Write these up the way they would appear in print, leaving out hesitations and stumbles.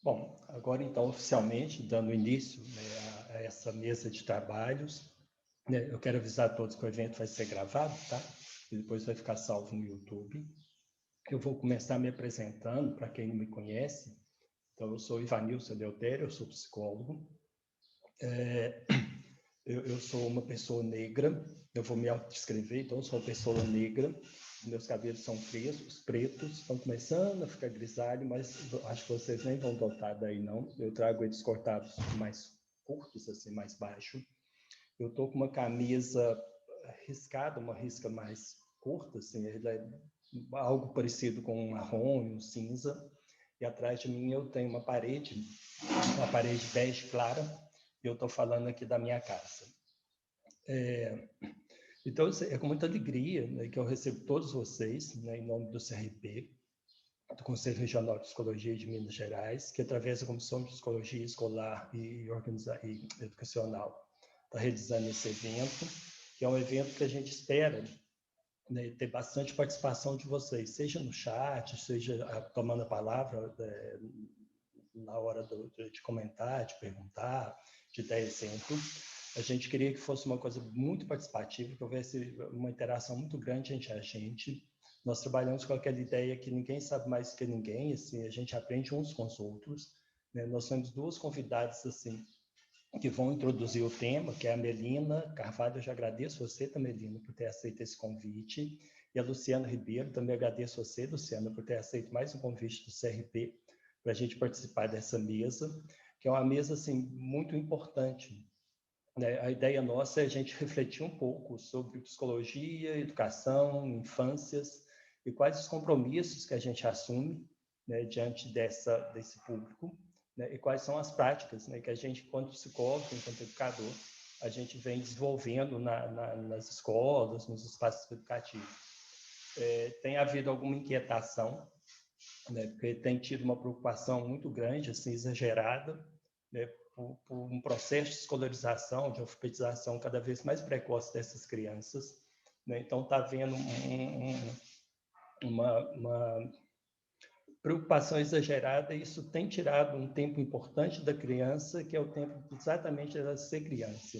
Bom, agora então, oficialmente, dando início, né, a essa mesa de trabalhos, né, eu quero avisar a todos que o evento vai ser gravado, tá? E depois vai ficar salvo no YouTube. Eu vou começar me apresentando, para quem não me conhece. Então, eu sou Ivanilson Eleutério, eu sou psicólogo. Eu sou uma pessoa negra, eu vou me autodescrever, então eu sou uma pessoa negra, meus cabelos são pretos, estão começando a ficar grisalho, mas acho que vocês nem vão notar daí não. Eu trago eles cortados mais curtos, assim, mais baixo. Eu estou com uma camisa riscada, uma risca mais curta, assim, ele é algo parecido com um marrom e um cinza. E atrás de mim eu tenho uma parede bege clara, e eu estou falando aqui da minha casa. Então, é com muita alegria, né, que eu recebo todos vocês, né, em nome do CRP, do Conselho Regional de Psicologia de Minas Gerais, que através da Comissão de Psicologia Escolar e Educacional está realizando esse evento, que é um evento que a gente espera, né, ter bastante participação de vocês, seja no chat, seja tomando a palavra na hora de comentar, de perguntar, de dar exemplo. A gente queria que fosse uma coisa muito participativa, que houvesse uma interação muito grande entre a gente. Nós trabalhamos com aquela ideia que ninguém sabe mais que ninguém, assim, a gente aprende uns com os outros, né? Nós temos duas convidadas assim que vão introduzir o tema, que é a Melina Carvalho. Eu já agradeço você, Melina, por ter aceito esse convite, e a Luciana Ribeiro. Também agradeço você, Luciana, por ter aceito mais um convite do CRP para a gente participar dessa mesa, que é uma mesa assim muito importante, né? A ideia nossa é a gente refletir um pouco sobre psicologia, educação, infâncias e quais os compromissos que a gente assume, né, diante desse público, né, e quais são as práticas, né, que a gente, enquanto psicólogo, enquanto educador, a gente vem desenvolvendo nas escolas, nos espaços educativos. Tem havido alguma inquietação, né, porque tem tido uma preocupação muito grande, assim, exagerada, né, por um processo de escolarização, de alfabetização cada vez mais precoce dessas crianças, né? Então, está havendo uma preocupação exagerada, e isso tem tirado um tempo importante da criança, que é o tempo exatamente dela ser criança.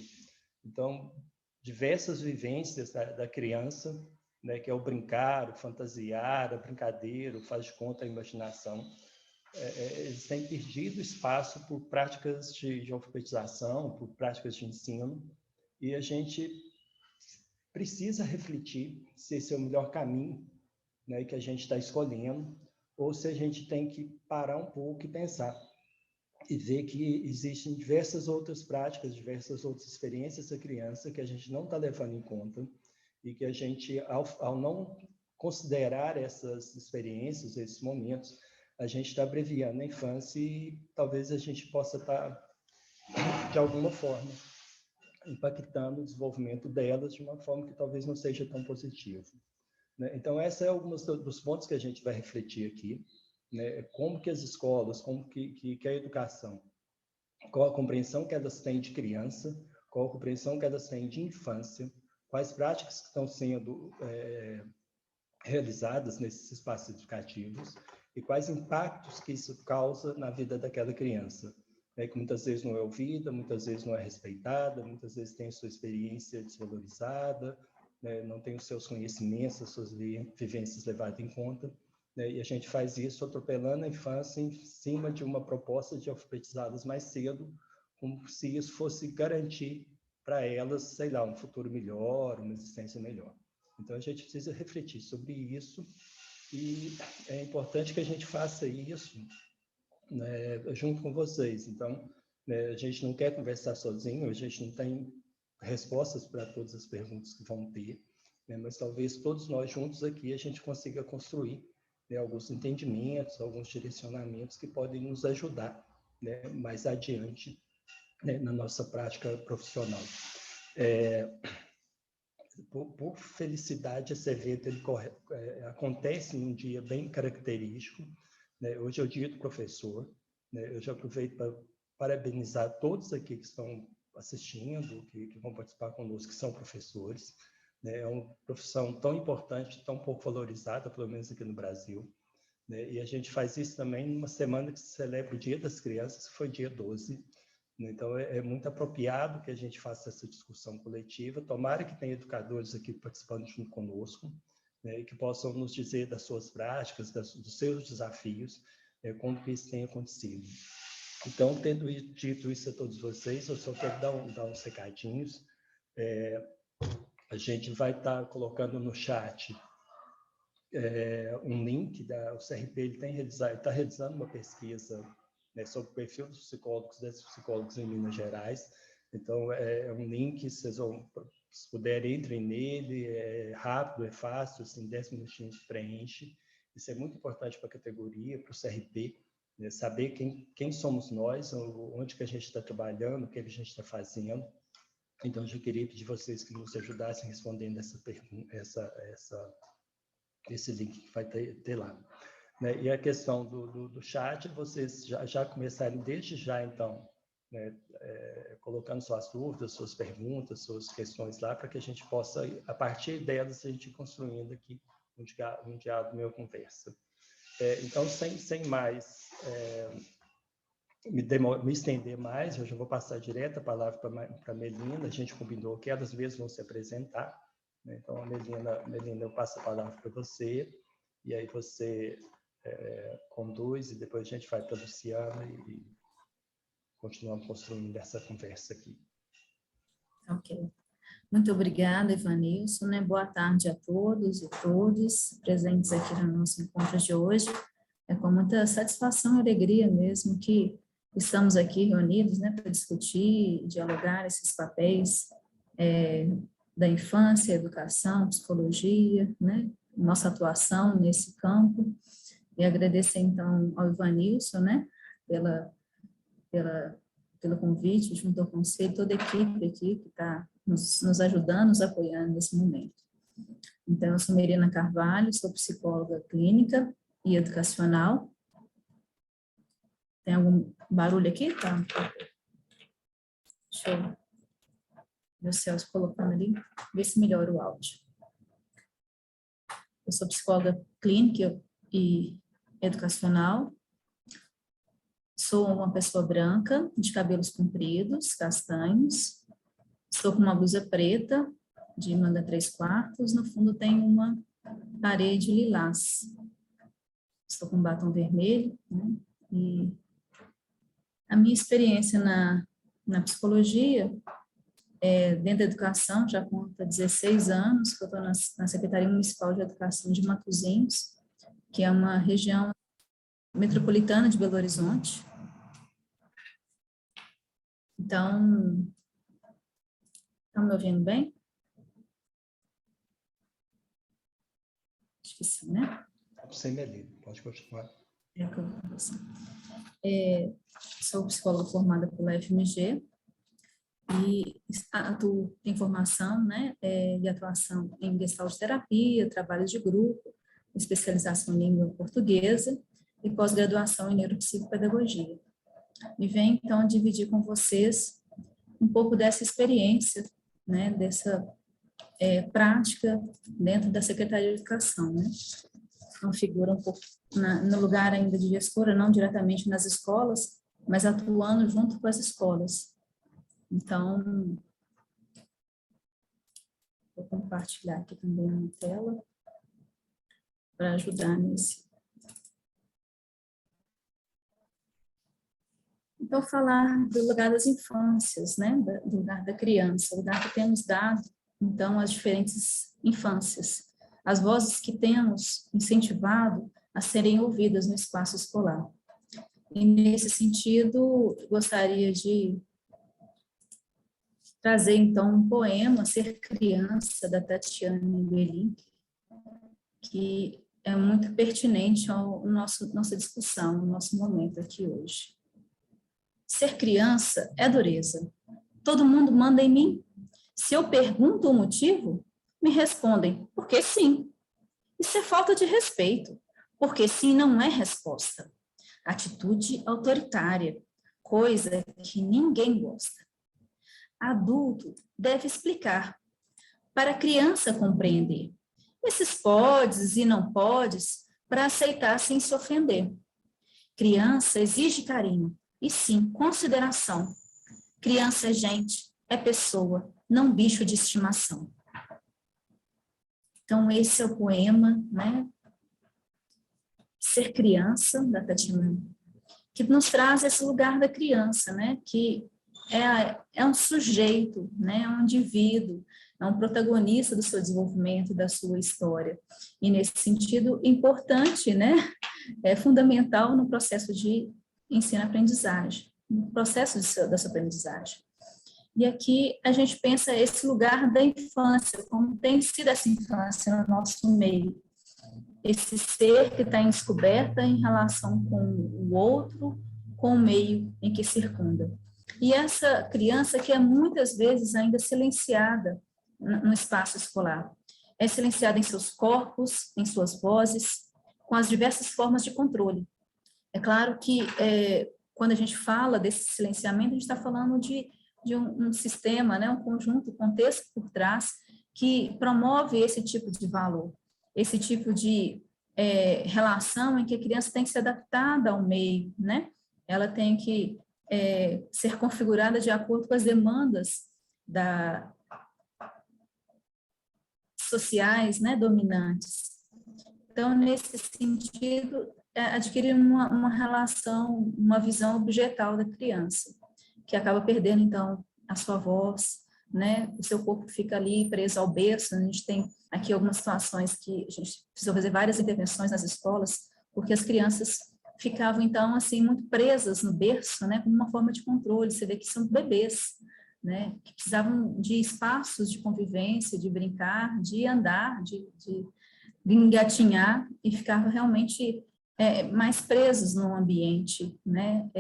Então, diversas vivências da criança, né, que é o brincar, o fantasiar, a brincadeira, o faz de conta, a imaginação, eles têm perdido espaço por práticas de alfabetização, por práticas de ensino, e a gente precisa refletir se esse é o melhor caminho, né, que a gente está escolhendo, ou se a gente tem que parar um pouco e pensar, e ver que existem diversas outras práticas, diversas outras experiências da criança que a gente não está levando em conta, e que a gente, ao não considerar essas experiências, esses momentos, a gente está abreviando a infância, e talvez a gente possa estar, de alguma forma, impactando o desenvolvimento delas de uma forma que talvez não seja tão positiva, né? Então, esses são alguns dos pontos que a gente vai refletir aqui, né? Como que as escolas, como que a educação, qual a compreensão que elas têm de criança, qual a compreensão que elas têm de infância, quais práticas que estão sendo realizadas nesses espaços educativos, e quais impactos que isso causa na vida daquela criança, né, que muitas vezes não é ouvida, muitas vezes não é respeitada, muitas vezes tem a sua experiência desvalorizada, né, não tem os seus conhecimentos, as suas vivências levadas em conta, né, e a gente faz isso atropelando a infância em cima de uma proposta de alfabetizá-las mais cedo, como se isso fosse garantir para elas, sei lá, um futuro melhor, uma existência melhor. Então, a gente precisa refletir sobre isso, e é importante que a gente faça isso, né, junto com vocês. Então, né, a gente não quer conversar sozinho, a gente não tem respostas para todas as perguntas que vão ter, né, mas talvez todos nós juntos aqui a gente consiga construir, né, alguns entendimentos, alguns direcionamentos que podem nos ajudar, né, mais adiante, né, na nossa prática profissional. Por felicidade, esse evento acontece num dia bem característico, né? Hoje é o dia do professor, né? Eu já aproveito para parabenizar todos aqui que estão assistindo, que vão participar conosco, que são professores, né? É uma profissão tão importante, tão pouco valorizada, pelo menos aqui no Brasil, né? E a gente faz isso também numa semana que se celebra o Dia das Crianças, que foi dia 12. Então, é muito apropriado que a gente faça essa discussão coletiva. Tomara que tenha educadores aqui participando junto conosco, né, e que possam nos dizer das suas práticas, dos seus desafios, como que isso tem acontecido. Então, tendo dito isso a todos vocês, eu só quero dar uns recadinhos. A gente vai estar colocando no chat um link. O CRP está realizando uma pesquisa, né, sobre o perfil dos psicólogos, desses psicólogos em Minas Gerais. Então, é um link, vocês vão, se puderem, entrem nele, é rápido, é fácil, assim, 10 minutinhos preenche. Isso é muito importante para a categoria, para o CRP, né, saber quem somos nós, onde que a gente está trabalhando, o que a gente está fazendo. Então, eu já queria pedir vocês que nos ajudassem respondendo essa pergunta, esse link que vai ter lá. Né? E a questão do chat, vocês já começarem desde já, então, né, colocando suas dúvidas, suas perguntas, suas questões lá, para que a gente possa, a partir delas, a gente ir construindo aqui um diálogo, uma conversa. Então, sem mais me estender mais, eu já vou passar direto a palavra para a Melina. A gente combinou que elas mesmas vão se apresentar, né? Então, Melina, eu passo a palavra para você, e aí você conduz, e depois a gente vai para a Luciana e continuamos construindo essa conversa aqui. Ok. Muito obrigada, Evanilson, né? Boa tarde a todos e todas presentes aqui no nosso encontro de hoje. É com muita satisfação e alegria mesmo que estamos aqui reunidos, né, para discutir, dialogar esses papéis da infância, educação, psicologia, né, nossa atuação nesse campo. E agradecer, então, ao Evanilson, né, pelo convite, junto ao conselho, toda a equipe aqui que está nos ajudando, nos apoiando nesse momento. Então, eu sou Melina Carvalho, sou psicóloga clínica e educacional. Tem algum barulho aqui? Tá. Deixa eu ver o Celso colocando ali, ver se melhora o áudio. Eu sou psicóloga clínica e educacional. Sou uma pessoa branca, de cabelos compridos, castanhos. Estou com uma blusa preta, de manga 3/4. No fundo tem uma parede lilás. Estou com um batom vermelho, né? E a minha experiência na psicologia, dentro da educação, já conta 16 anos, que eu estou na Secretaria Municipal de Educação de Matosinhos, que é uma região metropolitana de Belo Horizonte. Então, estão me ouvindo bem? Acho que sim, né? Sem Melina, pode continuar. Sou psicóloga formada pela FMG e atuo em formação, né, de atuação em gestalt terapia, trabalho de grupo, especialização em língua portuguesa e pós-graduação em neuropsicopedagogia. Me vem, então, dividir com vocês um pouco dessa experiência, né, dessa prática dentro da Secretaria de Educação, né? Uma figura um pouco no lugar ainda de gestora, não diretamente nas escolas, mas atuando junto com as escolas. Então, vou compartilhar aqui também uma tela para ajudar nisso. Então, falar do lugar das infâncias, né, do lugar da criança, o lugar que temos dado, então, às diferentes infâncias, as vozes que temos incentivado a serem ouvidas no espaço escolar. E, nesse sentido, gostaria de trazer, então, um poema, Ser Criança, da Tatiana Belink, que é muito pertinente ao nossa discussão, ao nosso momento aqui hoje. Ser criança é dureza. Todo mundo manda em mim. Se eu pergunto o motivo, me respondem, porque sim. Isso é falta de respeito, porque sim não é resposta. Atitude autoritária, coisa que ninguém gosta. Adulto deve explicar, para a criança compreender. Esses podes e não podes para aceitar sem se ofender. Criança exige carinho, e sim, consideração. Criança é gente, é pessoa, não bicho de estimação. Então, esse é o poema, né? Ser Criança, da Tatiana, que nos traz esse lugar da criança, né? Que é um sujeito, né? É um indivíduo, é um protagonista do seu desenvolvimento, da sua história. E, nesse sentido, importante, né? É fundamental no processo de ensino-aprendizagem, no processo da sua aprendizagem. E aqui a gente pensa esse lugar da infância, como tem sido essa infância no nosso meio. Esse ser que está em descoberta em relação com o outro, com o meio em que circunda. E essa criança que é muitas vezes ainda silenciada no espaço escolar. É silenciada em seus corpos, em suas vozes, com as diversas formas de controle. É claro que quando a gente fala desse silenciamento, a gente está falando de um sistema, né, um conjunto, um contexto por trás, que promove esse tipo de valor, esse tipo de relação em que a criança tem que ser adaptada ao meio, né? Ela tem que ser configurada de acordo com as demandas sociais, né, dominantes. Então, nesse sentido, adquirir uma relação, uma visão objetal da criança, que acaba perdendo, então, a sua voz, né? O seu corpo fica ali preso ao berço. A gente tem aqui algumas situações que a gente precisou fazer várias intervenções nas escolas, porque as crianças ficavam, então, assim, muito presas no berço, né? Como uma forma de controle. Você vê que são bebês, né? Que precisavam de espaços de convivência, de brincar, de andar, de engatinhar, e ficavam realmente mais presos no ambiente, né?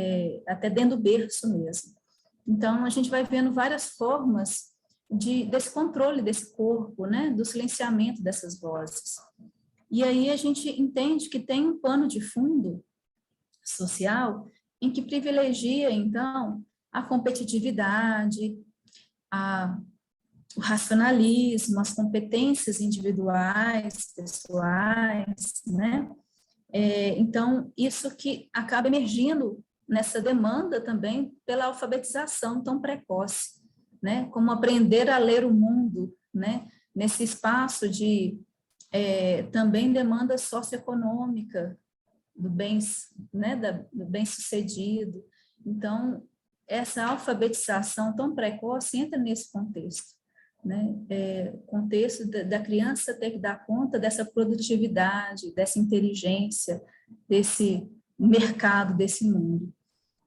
Até dentro do berço mesmo. Então, a gente vai vendo várias formas desse controle desse corpo, né? Do silenciamento dessas vozes. E aí a gente entende que tem um pano de fundo social em que privilegia, então, a competitividade, o racionalismo, as competências individuais, pessoais, né? Então, isso que acaba emergindo nessa demanda também pela alfabetização tão precoce, né? Como aprender a ler o mundo, né? Nesse espaço de também demanda socioeconômica do bem, né? Do bem-sucedido. Então, essa alfabetização tão precoce entra nesse contexto, né? Contexto da criança ter que dar conta dessa produtividade, dessa inteligência, desse mercado, desse mundo.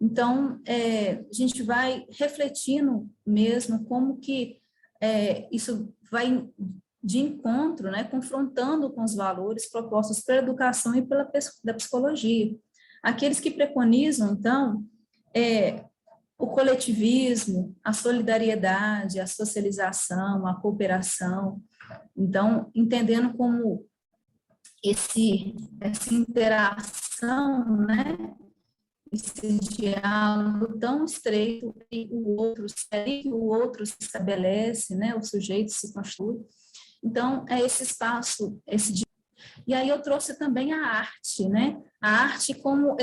Então, a gente vai refletindo mesmo como que isso vai de encontro, né, confrontando com os valores propostos pela educação e da psicologia. Aqueles que preconizam, então, o coletivismo, a solidariedade, a socialização, a cooperação. Então, entendendo como essa interação, né, esse diálogo tão estreito que o outro se estabelece, né, o sujeito se constitui. Então, é esse espaço, E aí eu trouxe também a arte, né? A arte como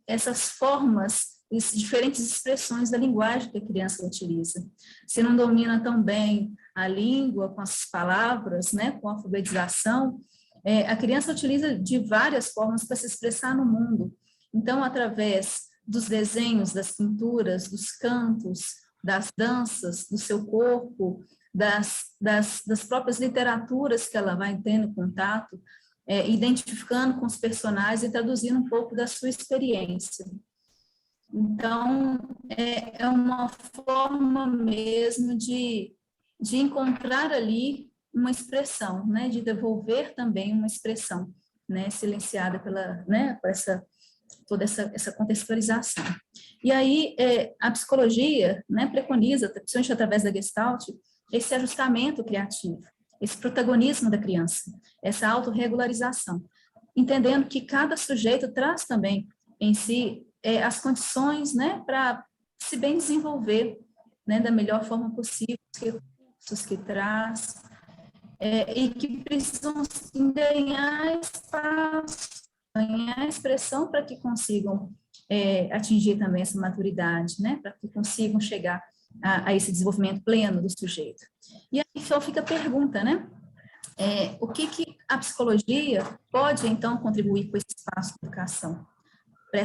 essas formas, diferentes expressões da linguagem que a criança utiliza. Se não domina tão bem a língua, com as palavras, né, com a alfabetização, a criança utiliza de várias formas para se expressar no mundo. Então, através dos desenhos, das pinturas, dos cantos, das danças, do seu corpo, das próprias literaturas que ela vai tendo contato, identificando com os personagens e traduzindo um pouco da sua experiência. Então, é uma forma mesmo de encontrar ali uma expressão, né, de devolver também uma expressão, né, silenciada por toda essa contextualização. E aí, a psicologia, né, preconiza, principalmente através da Gestalt, esse ajustamento criativo, esse protagonismo da criança, essa autorregularização, entendendo que cada sujeito traz também em si as condições, né, para se bem desenvolver, né, da melhor forma possível, os recursos que traz. e que precisam assim, ganhar espaço, ganhar expressão para que consigam atingir também essa maturidade, né? Para que consigam chegar a esse desenvolvimento pleno do sujeito. E aí então fica a pergunta, né? O que a psicologia pode, então, contribuir com esse espaço de educação?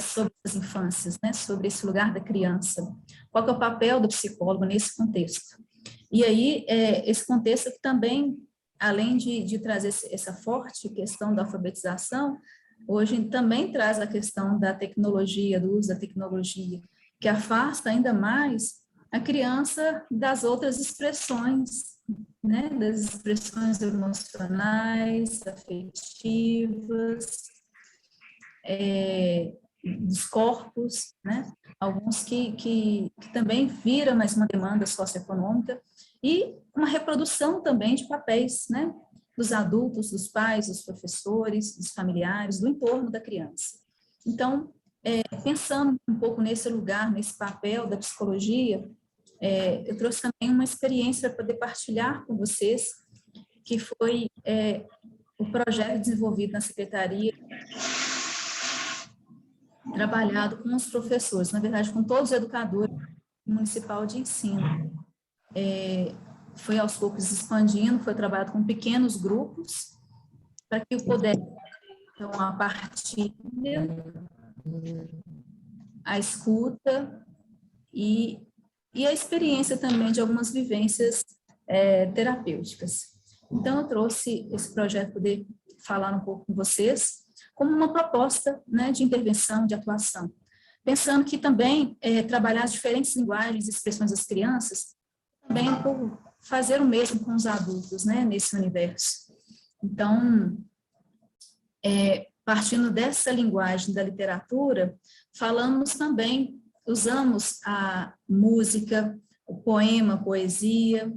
Sobre as infâncias, né? Sobre esse lugar da criança. Qual que é o papel do psicólogo nesse contexto? E aí, esse contexto que também, além de trazer essa forte questão da alfabetização, hoje também traz a questão da tecnologia, do uso da tecnologia, que afasta ainda mais a criança das outras expressões, né, das expressões emocionais, afetivas, dos corpos, né, alguns que também viram mais uma demanda socioeconômica, e uma reprodução também de papéis, né, dos adultos, dos pais, dos professores, dos familiares, do entorno da criança. Então, pensando um pouco nesse lugar, nesse papel da psicologia, eu trouxe também uma experiência para poder partilhar com vocês, que foi o projeto desenvolvido na Secretaria, trabalhado com os professores, na verdade, com todos os educadores municipal de ensino. Foi aos poucos expandindo, foi trabalhado com pequenos grupos, para que pudesse, então, a partilha, a escuta e a experiência também de algumas vivências terapêuticas. Então, eu trouxe esse projeto para poder falar um pouco com vocês, como uma proposta, né, de intervenção, de atuação. Pensando que também trabalhar as diferentes linguagens e expressões das crianças, também por fazer o mesmo com os adultos, né, nesse universo. Então, partindo dessa linguagem da literatura, falamos também, usamos a música, o poema, a poesia,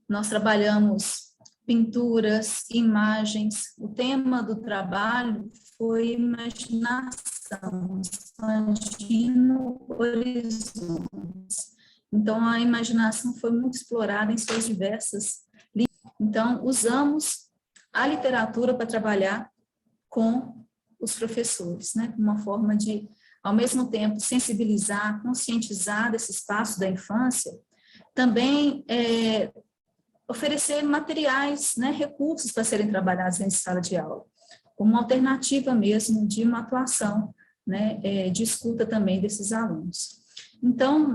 nós trabalhamos pinturas, imagens, o tema do trabalho foi imaginação, expandindo horizontes. Então, a imaginação foi muito explorada em suas diversas linhas. Então, usamos a literatura para trabalhar com os professores, né? Uma forma de, ao mesmo tempo, sensibilizar, conscientizar desse espaço da infância, também oferecer materiais, né, recursos para serem trabalhados em sala de aula, como uma alternativa mesmo de uma atuação, né, de escuta também desses alunos. Então,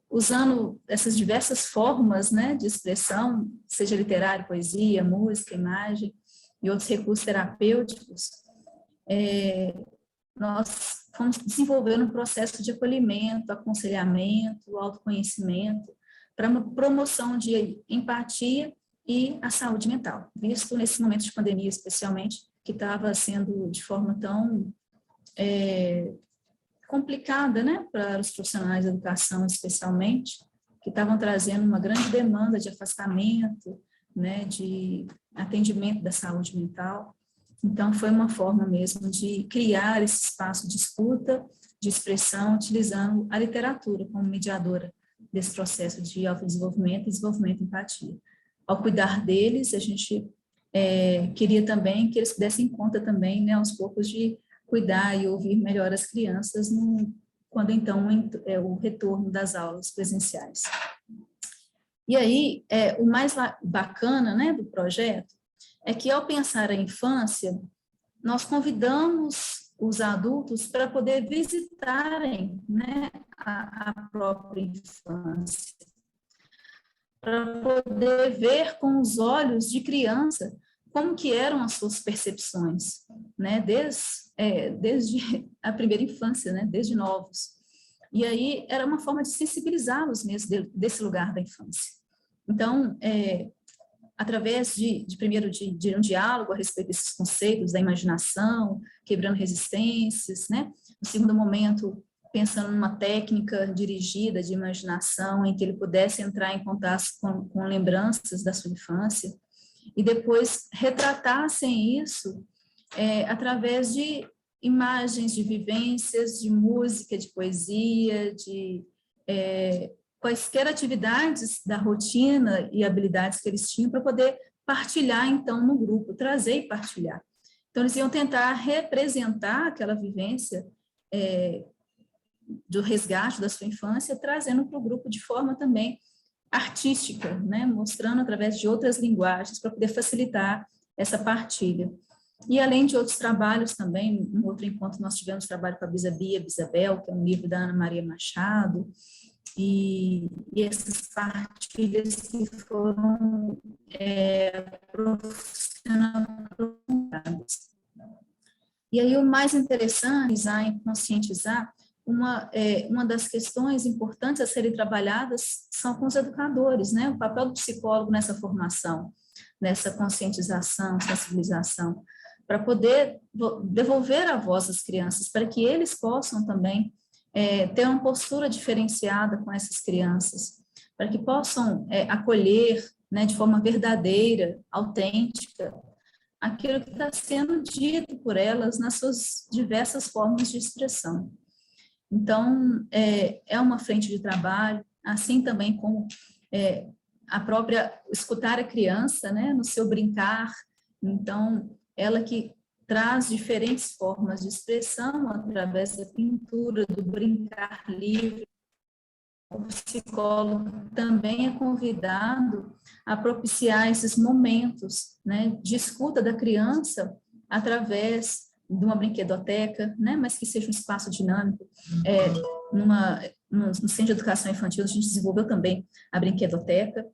usando essas diversas formas, né, de expressão, seja literário, poesia, música, imagem e outros recursos terapêuticos, nós fomos desenvolvendo um processo de acolhimento, aconselhamento, autoconhecimento, para uma promoção de empatia e a saúde mental, visto nesse momento de pandemia, especialmente, que estava sendo de forma tão complicada, né, para os profissionais da educação, especialmente, que estavam trazendo uma grande demanda de afastamento, né, de atendimento da saúde mental. Então, foi uma forma mesmo de criar esse espaço de escuta, de expressão, utilizando a literatura como mediadora desse processo de autodesenvolvimento e desenvolvimento de empatia. Ao cuidar deles, a gente queria também que eles dessem conta também, né, aos poucos, de cuidar e ouvir melhor as crianças quando, então, o retorno das aulas presenciais. E aí, o mais bacana, né, do projeto é que, ao pensar a infância, nós convidamos os adultos para poder visitarem, né, a própria infância, para poder ver com os olhos de criança como que eram as suas percepções, né, desde a primeira infância, né, desde novos. E aí era uma forma de sensibilizá-los mesmo desse lugar da infância. Então, através primeiro de um diálogo a respeito desses conceitos da imaginação, quebrando resistências, né? No segundo momento, pensando numa técnica dirigida de imaginação em que ele pudesse entrar em contato com lembranças da sua infância e depois retratassem isso através de imagens, de vivências, de música, de poesia, de quaisquer atividades da rotina e habilidades que eles tinham para poder partilhar, então, no grupo, trazer e partilhar. Então, eles iam tentar representar aquela vivência do resgate da sua infância, trazendo para o grupo de forma também artística, né? Mostrando através de outras linguagens para poder facilitar essa partilha. E além de outros trabalhos também, um outro encontro nós tivemos trabalho com a Bisabia, Bisabel, que é um livro da Ana Maria Machado, e essas partilhas que foram profissionalizadas. E aí o mais interessante é conscientizar uma das questões importantes a serem trabalhadas são com os educadores, né? O papel do psicólogo nessa formação, nessa conscientização, sensibilização, para poder devolver a voz às crianças, para que eles possam também ter uma postura diferenciada com essas crianças, para que possam acolher, né, de forma verdadeira, autêntica, aquilo que está sendo dito por elas nas suas diversas formas de expressão. Então, é uma frente de trabalho, assim também como a própria escutar a criança, né, no seu brincar. Então, ela que traz diferentes formas de expressão através da pintura, do brincar livre. O psicólogo também é convidado a propiciar esses momentos, né, de escuta da criança através de uma brinquedoteca, né, mas que seja um espaço dinâmico. No Centro de Educação Infantil, a gente desenvolveu também a brinquedoteca,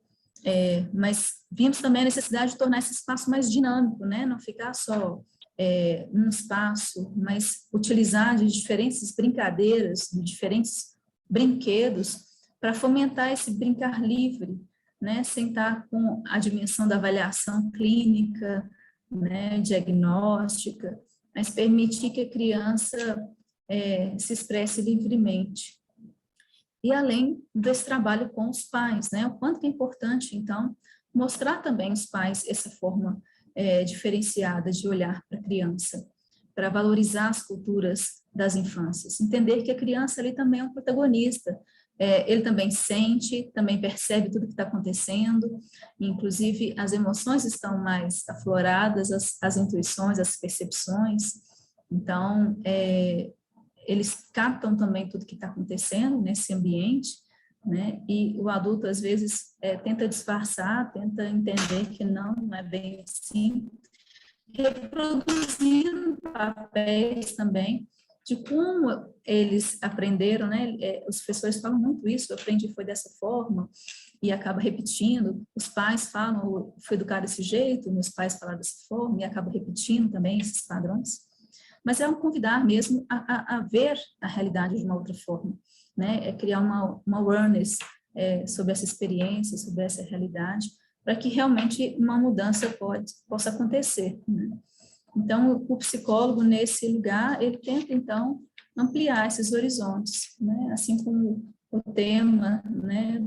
mas vimos também a necessidade de tornar esse espaço mais dinâmico, né, não ficar só num espaço, mas utilizar de diferentes brincadeiras, de diferentes brinquedos, para fomentar esse brincar livre, né, sem estar com a dimensão da avaliação clínica, né, diagnóstica, mas permitir que a criança se expresse livremente. E além desse trabalho com os pais, né, o quanto que é importante, então, mostrar também aos pais essa forma diferenciada de olhar para a criança, para valorizar as culturas das infâncias, entender que a criança ali também é um protagonista, ele também sente, também percebe tudo que está acontecendo, inclusive as emoções estão mais afloradas, as intuições, as percepções, então, eles captam também tudo que está acontecendo nesse ambiente, né? E o adulto, às vezes, tenta disfarçar, tenta entender que não é bem assim, reproduzindo papéis também de como eles aprenderam, né? Os professores falam muito isso, eu aprendi foi dessa forma, e acaba repetindo, os pais falam, eu fui educado desse jeito, meus pais falaram dessa forma, e acaba repetindo também esses padrões. Mas é um convidar mesmo a ver a realidade de uma outra forma, né? É criar uma awareness sobre essa experiência, sobre essa realidade, para que realmente uma mudança possa acontecer, né? Então, o psicólogo, nesse lugar, ele tenta, então, ampliar esses horizontes, né? Assim como o tema, né,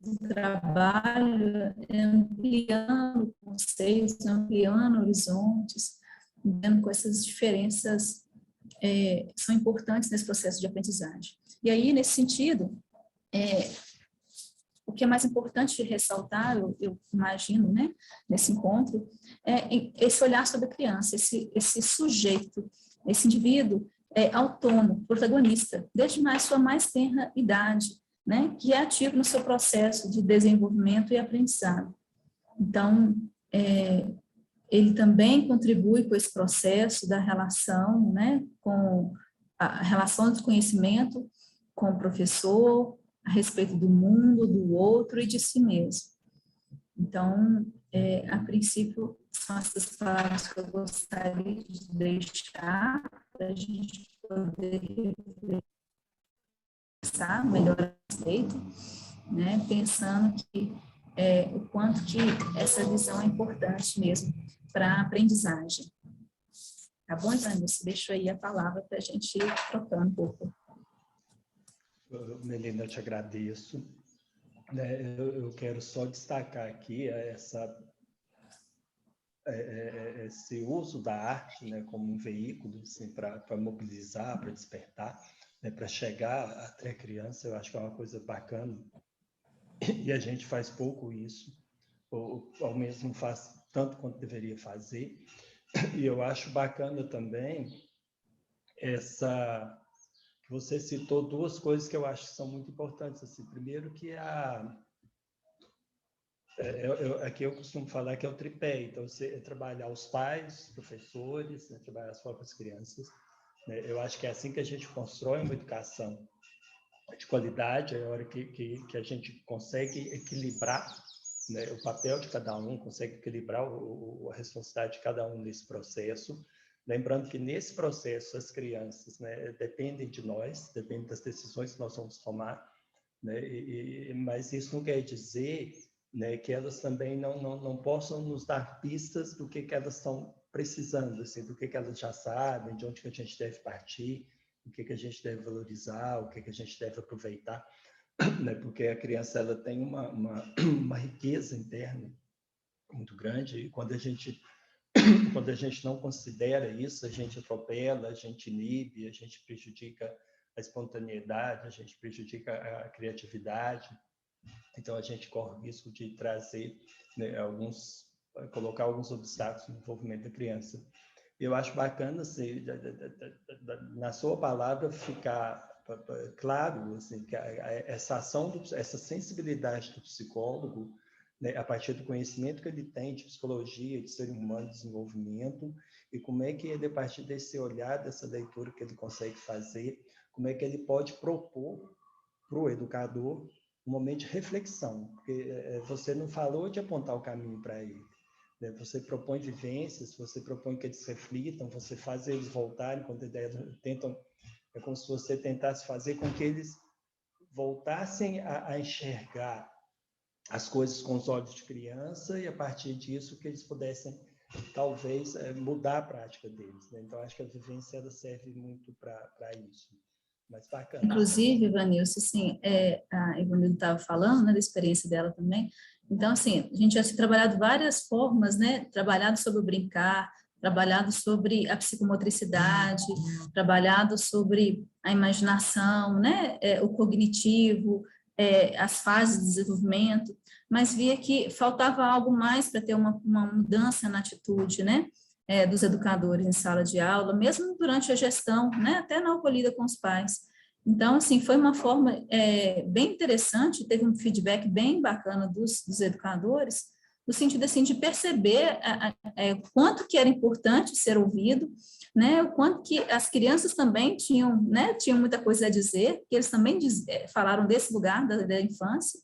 do trabalho, ampliando conceitos, ampliando horizontes, vendo com essas diferenças são importantes nesse processo de aprendizagem. E aí, nesse sentido, o que é mais importante ressaltar, eu imagino, né, nesse encontro, é esse olhar sobre a criança, esse sujeito, esse indivíduo autônomo, protagonista, desde sua mais tenra idade, né, que é ativo no seu processo de desenvolvimento e aprendizado. Então, ele também contribui com esse processo da relação, né, com a relação de conhecimento com o professor, a respeito do mundo, do outro e de si mesmo. Então, a princípio, são essas palavras que eu gostaria de deixar para a gente poder pensar melhor a respeito, né, pensando que o quanto que essa visão é importante mesmo para a aprendizagem. Tá bom, Jânio? Deixo aí a palavra para a gente ir trocando um pouco. Melina, eu te agradeço. Eu quero só destacar aqui esse uso da arte, né, como um veículo assim, para mobilizar, para despertar, né, para chegar até a criança. Eu acho que é uma coisa bacana e a gente faz pouco isso, ou ao menos não faz tanto quanto deveria fazer. E eu acho bacana também essa... Você citou duas coisas que eu acho que são muito importantes. Assim, primeiro que aqui eu costumo falar que é o tripé. Então, você trabalhar os pais, os professores, né, trabalhar as próprias crianças. Né? Eu acho que é assim que a gente constrói uma educação de qualidade, é a hora que a gente consegue equilibrar, né, o papel de cada um, consegue equilibrar a responsabilidade de cada um nesse processo. Lembrando que nesse processo as crianças, né, dependem de nós, dependem das decisões que nós vamos tomar, né, mas isso não quer dizer, né, que elas também não possam nos dar pistas do que elas estão precisando, assim, do que elas já sabem, de onde que a gente deve partir, o que a gente deve valorizar, o que a gente deve aproveitar, né? Porque a criança ela tem uma riqueza interna muito grande, e quando a gente não considera isso, a gente atropela, a gente inibe, a gente prejudica a espontaneidade, a gente prejudica a criatividade. Então a gente corre o risco de trazer, né, colocar alguns obstáculos no desenvolvimento da criança. Eu acho bacana, assim, na sua palavra ficar claro, assim, que essa ação, essa sensibilidade do psicólogo, né, a partir do conhecimento que ele tem de psicologia, de ser humano, de desenvolvimento, e como é que ele, a partir desse olhar, dessa leitura que ele consegue fazer, como é que ele pode propor para o educador um momento de reflexão, porque você não falou de apontar o caminho para ele. Você propõe vivências, você propõe que eles reflitam, você faz eles voltarem quando tentam, é como se você tentasse fazer com que eles voltassem a enxergar as coisas com os olhos de criança, e a partir disso que eles pudessem talvez mudar a prática deles, né? Então acho que a vivência ela serve muito para isso. Mas bacana. Inclusive, Ivanilson, assim, a Ivanilson estava falando, né, da experiência dela também. Então, assim, a gente já tem trabalhado várias formas, né, trabalhado sobre o brincar, trabalhado sobre a psicomotricidade, trabalhado sobre a imaginação, né, o cognitivo, as fases de desenvolvimento, mas via que faltava algo mais para ter uma mudança na atitude, né, dos educadores em sala de aula, mesmo durante a gestão, né, até na acolhida com os pais. Então, assim, foi uma forma bem interessante, teve um feedback bem bacana dos educadores, no sentido, assim, de perceber o quanto que era importante ser ouvido, né, o quanto que as crianças também tinham, né, tinham muita coisa a dizer, que eles também falaram desse lugar da infância,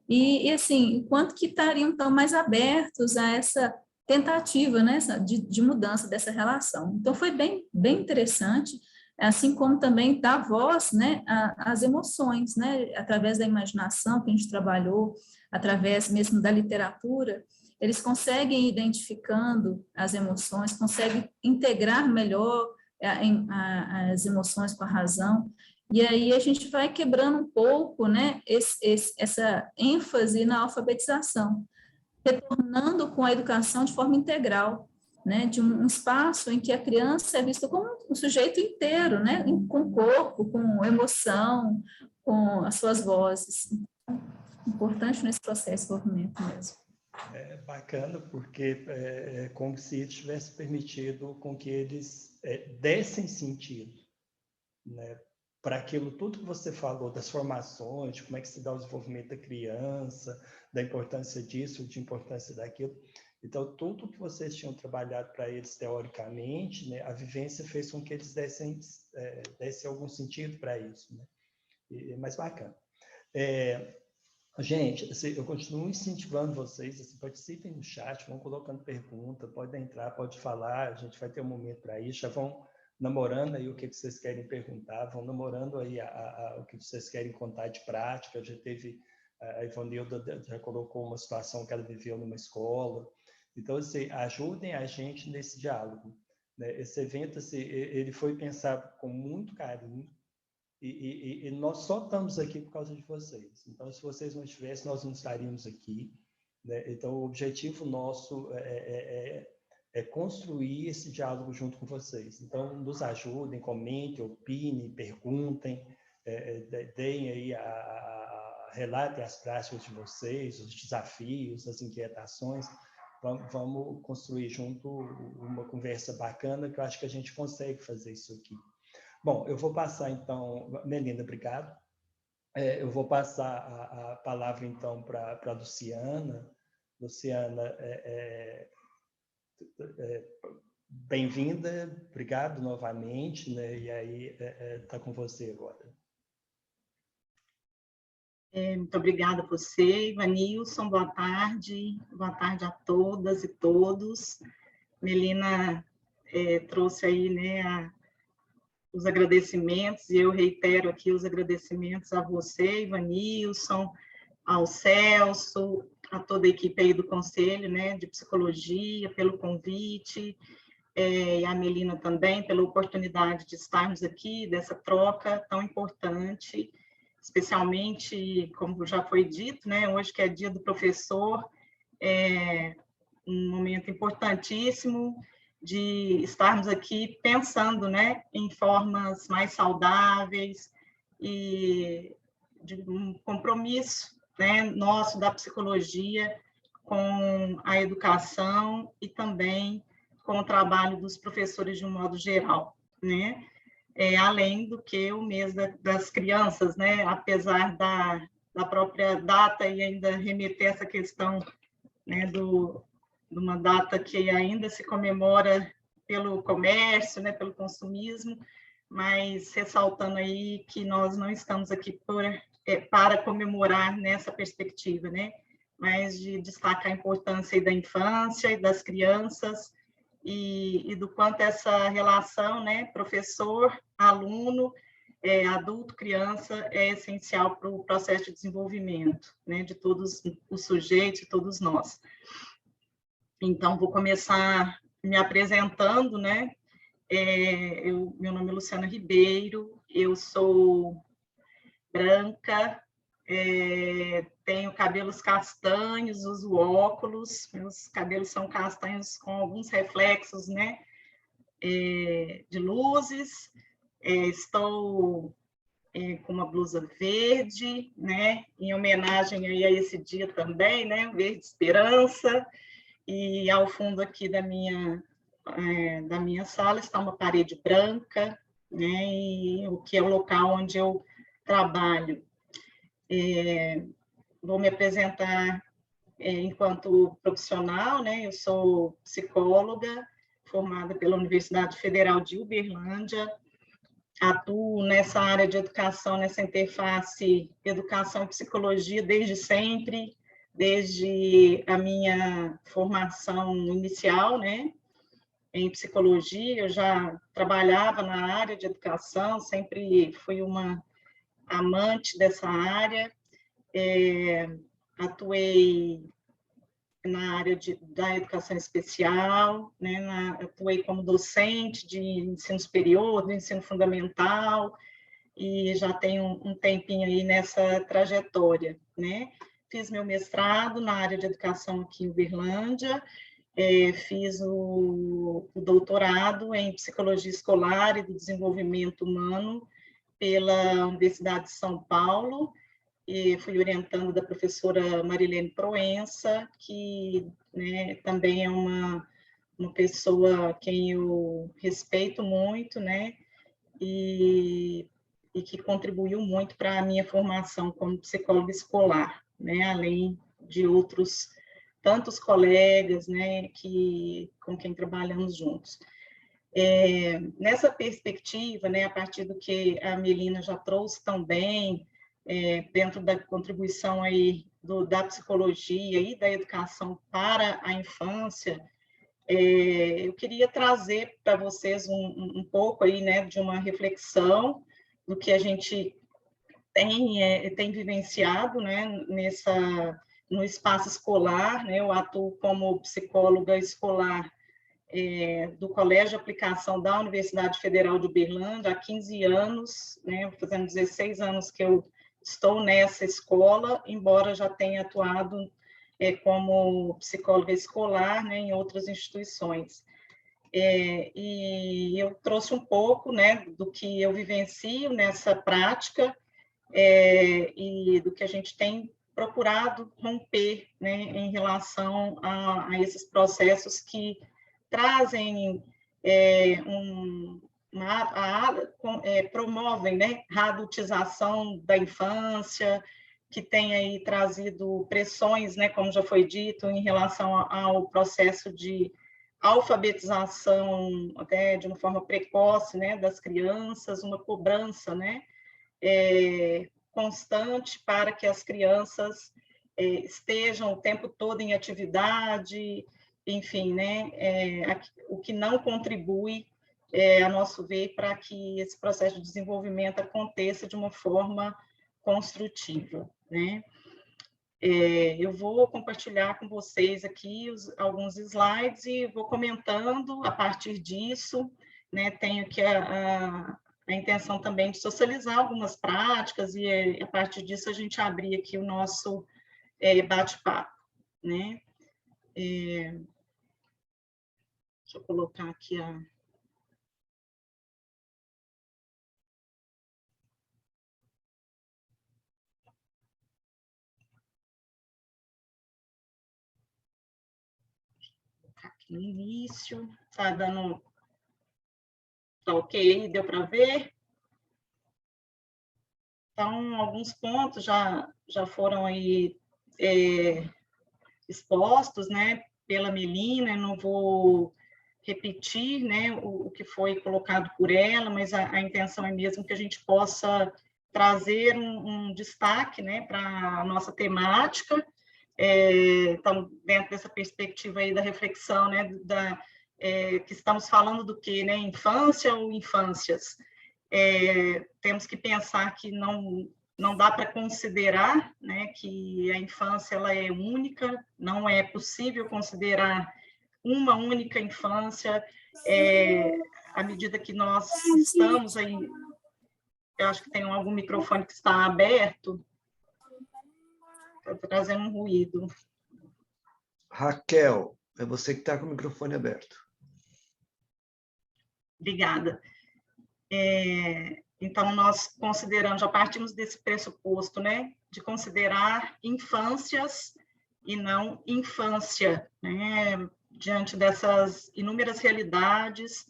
e, assim, o quanto que estariam, então, mais abertos a essa tentativa, né, de mudança dessa relação. Então, foi bem interessante, assim como também dar voz, né, às emoções, né, através da imaginação que a gente trabalhou, através mesmo da literatura, eles conseguem ir identificando as emoções, conseguem integrar melhor as emoções com a razão, e aí a gente vai quebrando um pouco, né, essa ênfase na alfabetização, retornando com a educação de forma integral, né, de um espaço em que a criança é vista como um sujeito inteiro, né, com corpo, com emoção, com as suas vozes. Importante nesse processo de desenvolvimento mesmo. É bacana, porque é como se isso tivesse permitido com que eles dessem sentido, né, para aquilo tudo que você falou das formações, de como é que se dá o desenvolvimento da criança, da importância disso, de importância daquilo. Então, tudo que vocês tinham trabalhado para eles teoricamente, né, a vivência fez com que eles dessem algum sentido para isso, né? Mas bacana. Gente, assim, eu continuo incentivando vocês, assim, participem no chat, vão colocando pergunta, pode entrar, pode falar, a gente vai ter um momento para isso, já vão namorando aí o que vocês querem perguntar, vão namorando aí o que vocês querem contar de prática. Já teve, a Ivanilda já colocou uma situação que ela viveu numa escola. Então, assim, ajudem a gente nesse diálogo, né? Esse evento, assim, ele foi pensado com muito carinho, e nós só estamos aqui por causa de vocês. Então, se vocês não estivessem, nós não estaríamos aqui, né? Então, o objetivo nosso é construir esse diálogo junto com vocês. Então, nos ajudem, comentem, opinem, perguntem, deem aí a relatem as práticas de vocês, os desafios, as inquietações. Vamos construir junto uma conversa bacana, que eu acho que a gente consegue fazer isso aqui. Bom, eu vou passar, então... Melina, obrigado. Eu vou passar a palavra, então, para a Luciana. Luciana, bem-vinda, obrigado novamente, né? E aí, está com você agora. Muito obrigada a você, Ivanilson, boa tarde a todas e todos. Melina trouxe aí, né, os agradecimentos, e eu reitero aqui os agradecimentos a você, Ivanilson, ao Celso, a toda a equipe aí do Conselho, né, de Psicologia, pelo convite, e a Melina também, pela oportunidade de estarmos aqui, dessa troca tão importante, especialmente, como já foi dito, né, hoje que é dia do professor, um momento importantíssimo de estarmos aqui pensando, né, em formas mais saudáveis e de um compromisso, né, nosso da psicologia com a educação e também com o trabalho dos professores de um modo geral, né? Além do que o mês das crianças, né? Apesar da própria data e ainda remeter essa questão, né, de uma data que ainda se comemora pelo comércio, né, pelo consumismo, mas ressaltando aí que nós não estamos aqui para comemorar nessa perspectiva, né, mas de destacar a importância aí da infância e das crianças, e do quanto essa relação, né, professor-aluno, adulto, criança, é essencial para o processo de desenvolvimento, né, de todos os sujeitos, todos nós. Então, vou começar me apresentando, né, meu nome é Luciana Ribeiro, eu sou branca, tenho cabelos castanhos, uso óculos, meus cabelos são castanhos com alguns reflexos, né, de luzes, estou com uma blusa verde, né, em homenagem aí a esse dia também, né, Verde Esperança, e ao fundo aqui da minha sala está uma parede branca, né, e o que é o local onde eu trabalho. Vou me apresentar enquanto profissional, né? Eu sou psicóloga, formada pela Universidade Federal de Uberlândia, atuo nessa área de educação, nessa interface educação e psicologia desde sempre, desde a minha formação inicial, né? Em psicologia, eu já trabalhava na área de educação, sempre fui uma amante dessa área, atuei na área da educação especial, né, atuei como docente de ensino superior, do ensino fundamental, e já tenho um tempinho aí nessa trajetória, né. Fiz meu mestrado na área de educação aqui em Uberlândia, fiz o doutorado em psicologia escolar e do desenvolvimento humano pela Universidade de São Paulo, e fui orientando da professora Marilene Proença, que, né, também é uma pessoa a quem eu respeito muito, né, e que contribuiu muito para a minha formação como psicóloga escolar, né, além de outros tantos colegas, né, com quem trabalhamos juntos. Nessa perspectiva, né, a partir do que a Melina já trouxe também, dentro da contribuição aí da psicologia e da educação para a infância, eu queria trazer para vocês um pouco aí, né, de uma reflexão do que a gente tem vivenciado, né, no espaço escolar, né, eu atuo como psicóloga escolar do Colégio de Aplicação da Universidade Federal de Uberlândia há 15 anos, né, fazendo 16 anos que eu estou nessa escola, embora já tenha atuado como psicóloga escolar, né, em outras instituições. E eu trouxe um pouco, né, do que eu vivencio nessa prática, e do que a gente tem procurado romper, né, em relação a esses processos que trazem promovem, né, a adultização da infância, que tem aí trazido pressões, né, como já foi dito, em relação ao processo de alfabetização até de uma forma precoce, né, das crianças, uma cobrança, né, constante para que as crianças estejam o tempo todo em atividade, enfim, né, o que não contribui, a nosso ver, para que esse processo de desenvolvimento aconteça de uma forma construtiva, né? Eu vou compartilhar com vocês aqui alguns slides e vou comentando a partir disso, né? Tenho aqui a intenção também de socializar algumas práticas e a partir disso a gente abrir aqui o nosso bate-papo, né? Deixa eu colocar aqui aqui no início, tá dando... Tá ok? Deu para ver? Então, alguns pontos já foram aí expostos, né, pela Melina, eu não vou repetir, né, o que foi colocado por ela, mas a intenção é mesmo que a gente possa trazer um destaque, né, para a nossa temática. Então, dentro dessa perspectiva aí da reflexão, né, que estamos falando do quê, né, infância ou infâncias? Temos que pensar que não dá para considerar, né, que a infância ela é única, não é possível considerar uma única infância, à medida que nós estamos aí, eu acho que tem algum microfone que está aberto, está trazendo um ruído. Raquel, é você que está com o microfone aberto. Obrigada. Então, nós consideramos, já partimos desse pressuposto, né, de considerar infâncias e não infância, né, diante dessas inúmeras realidades,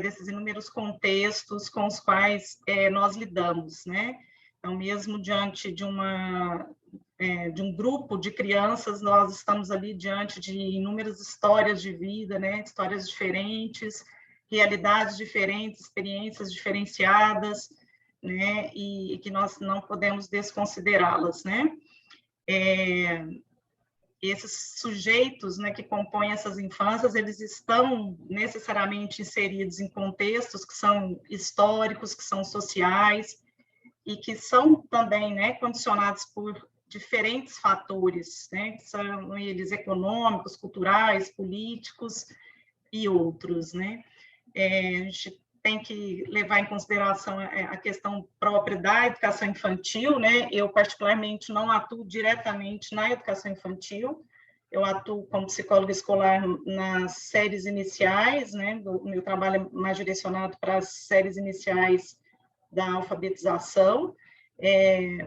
desses inúmeros contextos com os quais nós lidamos, né? Então, mesmo diante de um grupo de crianças, nós estamos ali diante de inúmeras histórias de vida, né, histórias diferentes, realidades diferentes, experiências diferenciadas, né, e que nós não podemos desconsiderá-las, né? Esses sujeitos, né, que compõem essas infâncias, eles estão necessariamente inseridos em contextos que são históricos, que são sociais, e que são também, né, condicionados por diferentes fatores, né, que são eles econômicos, culturais, políticos e outros, né? A gente tem que levar em consideração a questão própria da educação infantil, né? Eu, particularmente, não atuo diretamente na educação infantil, eu atuo como psicóloga escolar nas séries iniciais, né? O meu trabalho é mais direcionado para as séries iniciais da alfabetização,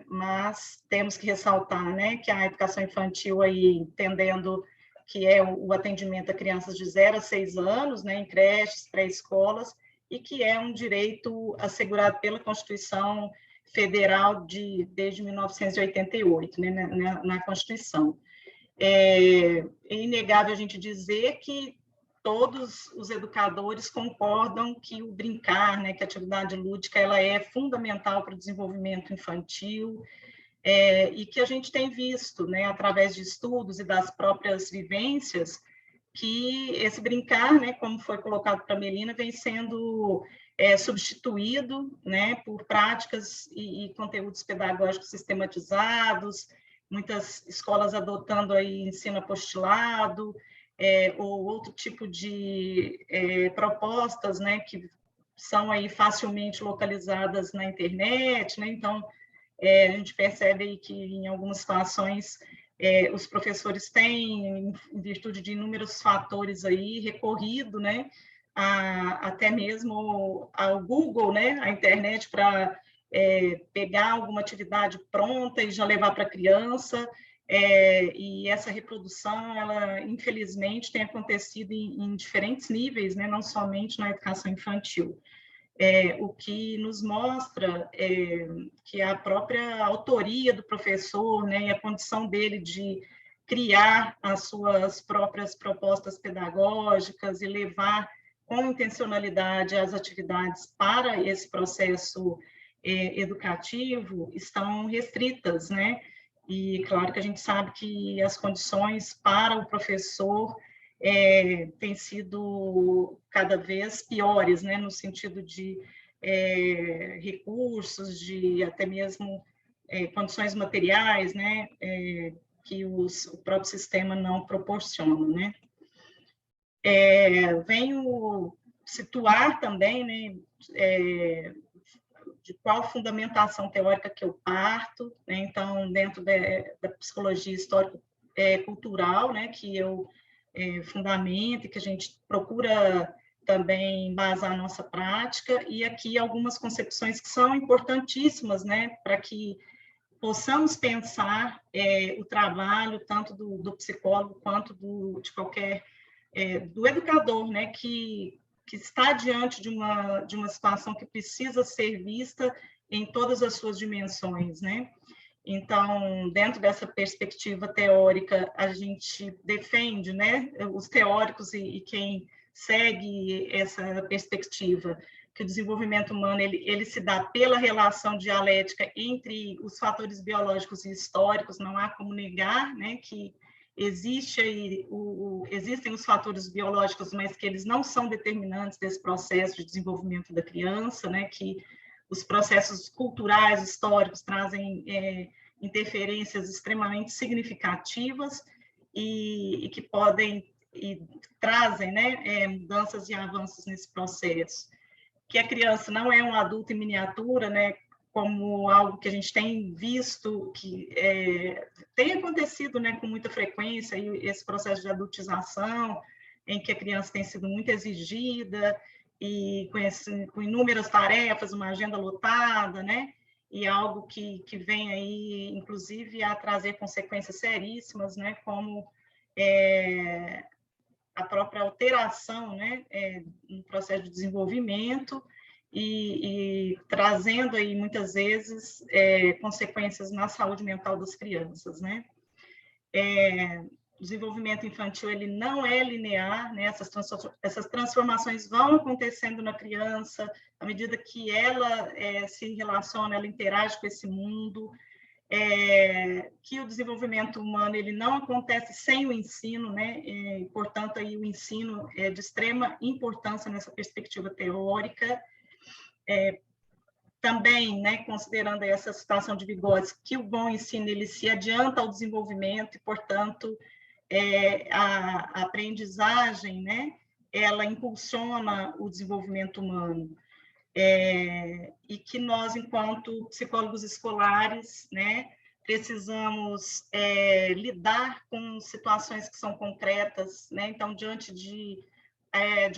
mas temos que ressaltar, né, que a educação infantil, aí, entendendo que é o atendimento a crianças de 0 a 6 anos, né, em creches, pré-escolas, e que é um direito assegurado pela Constituição Federal desde 1988, né, na Constituição. É inegável a gente dizer que todos os educadores concordam que o brincar, né, que a atividade lúdica, ela é fundamental para o desenvolvimento infantil, e que a gente tem visto, né, através de estudos e das próprias vivências, que esse brincar, né, como foi colocado para a Melina, vem sendo substituído, né, por práticas e conteúdos pedagógicos sistematizados, muitas escolas adotando aí ensino apostilado, ou outro tipo de propostas, né, que são aí facilmente localizadas na internet, né? Então, a gente percebe aí que, em algumas situações, os professores têm, em virtude de inúmeros fatores aí, recorrido, né, até mesmo ao Google, né, à internet, para pegar alguma atividade pronta e já levar para a criança, e essa reprodução, ela, infelizmente, tem acontecido em diferentes níveis, né, não somente na educação infantil. O que nos mostra que a própria autoria do professor, né, e a condição dele de criar as suas próprias propostas pedagógicas e levar com intencionalidade as atividades para esse processo educativo estão restritas, né? E claro que a gente sabe que as condições para o professor têm sido cada vez piores, né? No sentido de recursos, de até mesmo condições materiais, né? Que o próprio sistema não proporciona, né? Venho situar também, né, de qual fundamentação teórica que eu parto, né? Então, dentro da psicologia histórico-cultural, né, que eu fundamento e que a gente procura também embasar a nossa prática, e aqui algumas concepções que são importantíssimas, né, para que possamos pensar o trabalho tanto do psicólogo quanto de qualquer do educador, né, que está diante de uma situação que precisa ser vista em todas as suas dimensões, né? Então, dentro dessa perspectiva teórica, a gente defende, né, os teóricos e quem segue essa perspectiva, que o desenvolvimento humano ele se dá pela relação dialética entre os fatores biológicos e históricos, não há como negar, né, que existem os fatores biológicos, mas que eles não são determinantes desse processo de desenvolvimento da criança, né, que os processos culturais, históricos, trazem interferências extremamente significativas e que podem e trazem, né, mudanças e avanços nesse processo. Que a criança não é um adulto em miniatura, né, como algo que a gente tem visto, que tem acontecido, né, com muita frequência, esse processo de adultização, em que a criança tem sido muito exigida, e com inúmeras tarefas, uma agenda lotada, né, e algo que vem aí, inclusive, a trazer consequências seríssimas, né, como a própria alteração, né, no processo de desenvolvimento, e trazendo aí muitas vezes consequências na saúde mental das crianças, né? O desenvolvimento infantil ele não é linear, né? Essas transformações vão acontecendo na criança à medida que ela se relaciona, ela interage com esse mundo. Que o desenvolvimento humano ele não acontece sem o ensino, né? Portanto, aí o ensino é de extrema importância nessa perspectiva teórica. Também, né, considerando essa situação de Vygotsky, que o bom ensino ele se adianta ao desenvolvimento e, portanto, a aprendizagem, né, ela impulsiona o desenvolvimento humano. E que nós, enquanto psicólogos escolares, né, precisamos lidar com situações que são concretas, né? Então, diante de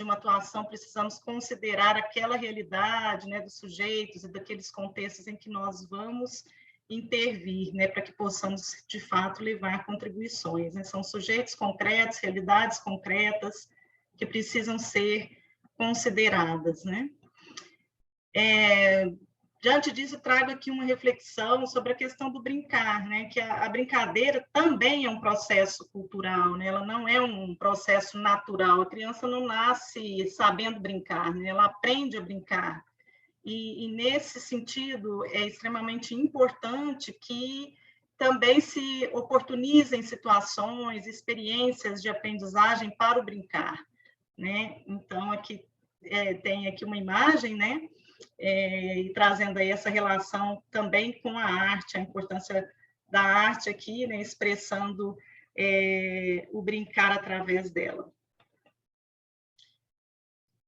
uma atuação, precisamos considerar aquela realidade, né, dos sujeitos e daqueles contextos em que nós vamos intervir, né, para que possamos, de fato, levar contribuições, né? São sujeitos concretos, realidades concretas que precisam ser consideradas, né? Diante disso, trago aqui uma reflexão sobre a questão do brincar, né? Que a brincadeira também é um processo cultural, né? Ela não é um processo natural. A criança não nasce sabendo brincar, né? Ela aprende a brincar. E nesse sentido, é extremamente importante que também se oportunizem situações, experiências de aprendizagem para o brincar, né? Então, aqui tem aqui uma imagem, né? E trazendo aí essa relação também com a arte, a importância da arte aqui, né, expressando o brincar através dela.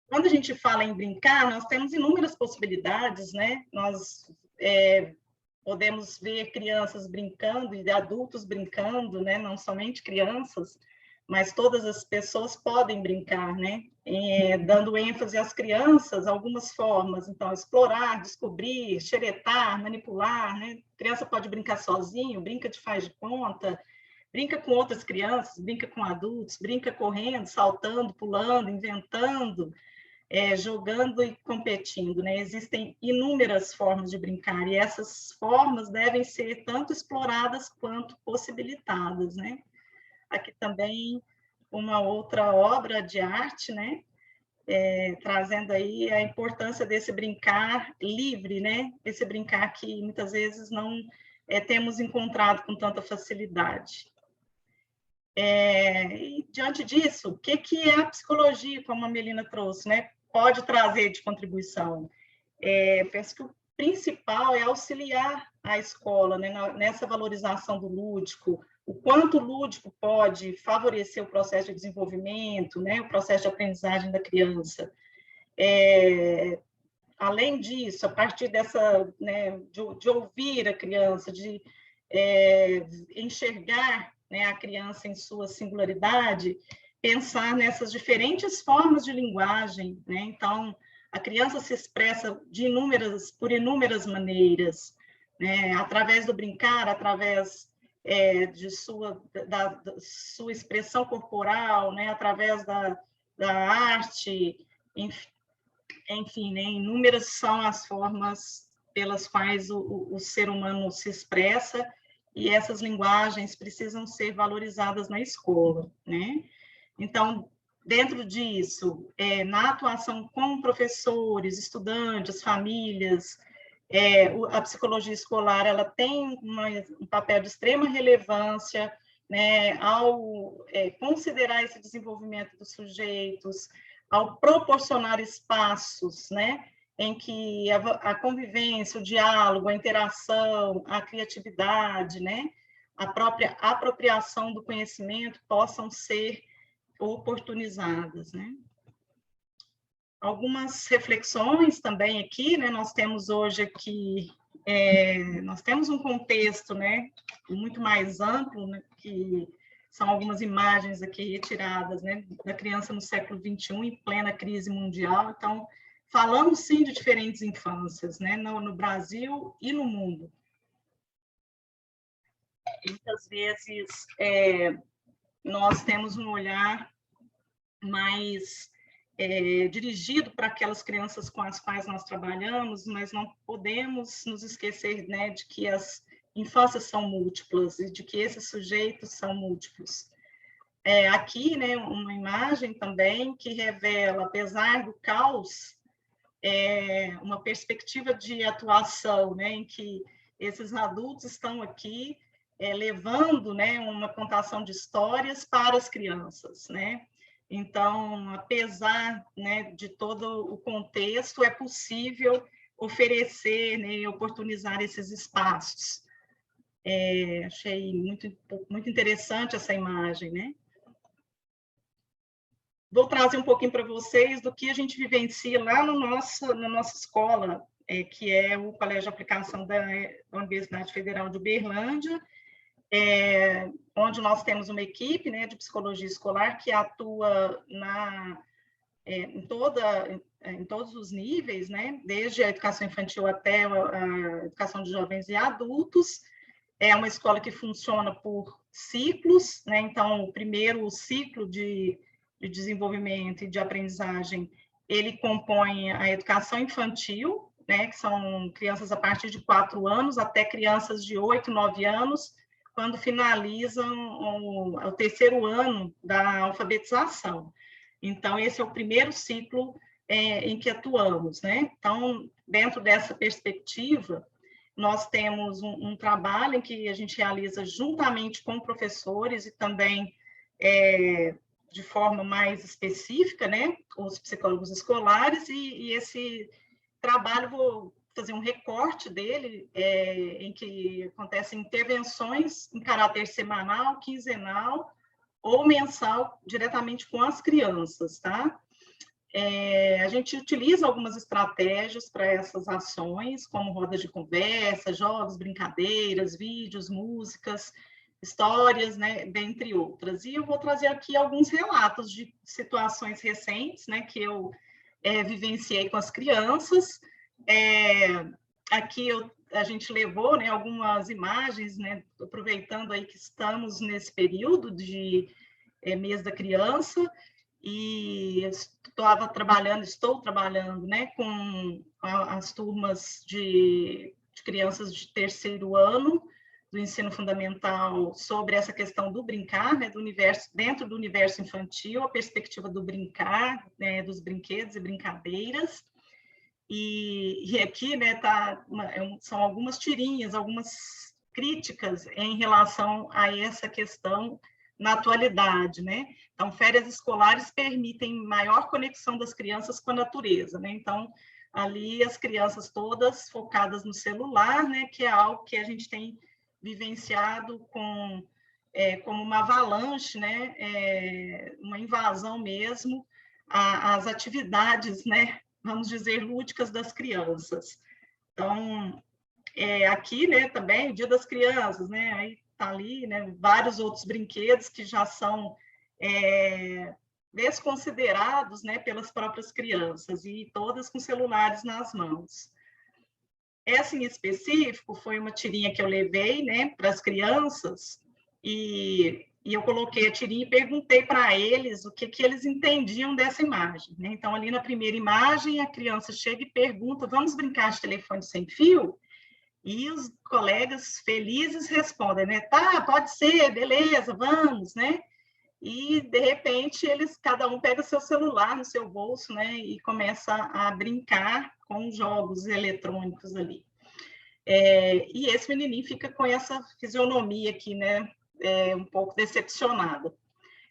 Quando a gente fala em brincar, nós temos inúmeras possibilidades, né? Nós podemos ver crianças brincando e adultos brincando, né? Não somente crianças, mas todas as pessoas podem brincar, né? Dando ênfase às crianças, algumas formas, então, explorar, descobrir, xeretar, manipular, né? A criança pode brincar sozinho, brinca de faz de conta, brinca com outras crianças, brinca com adultos, brinca correndo, saltando, pulando, inventando, jogando e competindo, né? Existem inúmeras formas de brincar, e essas formas devem ser tanto exploradas quanto possibilitadas, né? Aqui também uma outra obra de arte, né? Trazendo aí a importância desse brincar livre, né? Esse brincar que muitas vezes não temos encontrado com tanta facilidade. E diante disso, o que é a psicologia, como a Melina trouxe, né? Pode trazer de contribuição? Penso que o principal é auxiliar a escola, né, nessa valorização do lúdico, o quanto o lúdico pode favorecer o processo de desenvolvimento, né, o processo de aprendizagem da criança. Além disso, a partir dessa, né, de ouvir a criança, de enxergar, né, a criança em sua singularidade, pensar nessas diferentes formas de linguagem, né? Então, a criança se expressa por inúmeras maneiras, né? Através do brincar, através da sua expressão corporal, né? Através da arte, enfim, né? Inúmeras são as formas pelas quais o ser humano se expressa, e essas linguagens precisam ser valorizadas na escola, né? Então, dentro disso, na atuação com professores, estudantes, famílias, a psicologia escolar ela tem um papel de extrema relevância, né, ao considerar esse desenvolvimento dos sujeitos, ao proporcionar espaços, né, em que a convivência, o diálogo, a interação, a criatividade, né, a própria apropriação do conhecimento possam ser oportunizadas, né? Algumas reflexões também aqui, né? Nós temos hoje aqui, nós temos um contexto, né, muito mais amplo, né, que são algumas imagens aqui retiradas, né, da criança no século XXI, em plena crise mundial. Então, falamos sim de diferentes infâncias, né, no Brasil e no mundo. Muitas vezes nós temos um olhar mais dirigido para aquelas crianças com as quais nós trabalhamos, mas não podemos nos esquecer, né, de que as infâncias são múltiplas e de que esses sujeitos são múltiplos. Aqui, né, uma imagem também que revela, apesar do caos, uma perspectiva de atuação, né, em que esses adultos estão aqui levando, né, uma contação de histórias para as crianças, né? Então, apesar, né, de todo o contexto, é possível oferecer, né, e oportunizar esses espaços. Achei muito interessante essa imagem, né? Vou trazer um pouquinho para vocês do que a gente vivencia lá na nossa escola, que é o Colégio de Aplicação da Universidade Federal de Uberlândia, onde nós temos uma equipe, né, de psicologia escolar que atua em todos os níveis, né, desde a educação infantil até a educação de jovens e adultos. É uma escola que funciona por ciclos, né? Então, o primeiro ciclo de desenvolvimento e de aprendizagem, ele compõe a educação infantil, né, que são crianças a partir de 4 anos até crianças de 8, 9 anos, quando finalizam o terceiro ano da alfabetização. Então, esse é o primeiro ciclo em que atuamos, né? Então, dentro dessa perspectiva, nós temos um trabalho em que a gente realiza juntamente com professores e também de forma mais específica, né, os psicólogos escolares, e esse trabalho, vou fazer um recorte dele, em que acontecem intervenções em caráter semanal, quinzenal ou mensal, diretamente com as crianças, tá? A gente utiliza algumas estratégias para essas ações, como rodas de conversa, jogos, brincadeiras, vídeos, músicas, histórias, né, dentre outras. E eu vou trazer aqui alguns relatos de situações recentes, né, que eu vivenciei com as crianças. Aqui a gente levou, né, algumas imagens, né, aproveitando aí que estamos nesse período de mês da criança, e estou trabalhando, né, com as turmas de crianças de terceiro ano do ensino fundamental sobre essa questão do brincar, né, do universo, dentro do universo infantil, a perspectiva do brincar, né, dos brinquedos e brincadeiras. E aqui, né, são algumas tirinhas, algumas críticas em relação a essa questão na atualidade, né? Então, férias escolares permitem maior conexão das crianças com a natureza, né? Então, ali as crianças todas focadas no celular, né? Que é algo que a gente tem vivenciado como uma avalanche, né? Uma invasão mesmo às atividades, né? Vamos dizer, lúdicas das crianças. Então, aqui, né, também, o Dia das Crianças, né, aí tá ali, né, vários outros brinquedos que já são desconsiderados, né, pelas próprias crianças, e todas com celulares nas mãos. Essa, em específico, foi uma tirinha que eu levei, né, para as crianças, e eu coloquei a tirinha e perguntei para eles o que eles entendiam dessa imagem, né? Então, ali na primeira imagem, a criança chega e pergunta: vamos brincar de telefone sem fio? E os colegas felizes respondem, né? Tá, pode ser, beleza, vamos, né? E, de repente, cada um pega seu celular no seu bolso, né? E começa a brincar com jogos eletrônicos ali. E esse menininho fica com essa fisionomia aqui, né? Um pouco decepcionada.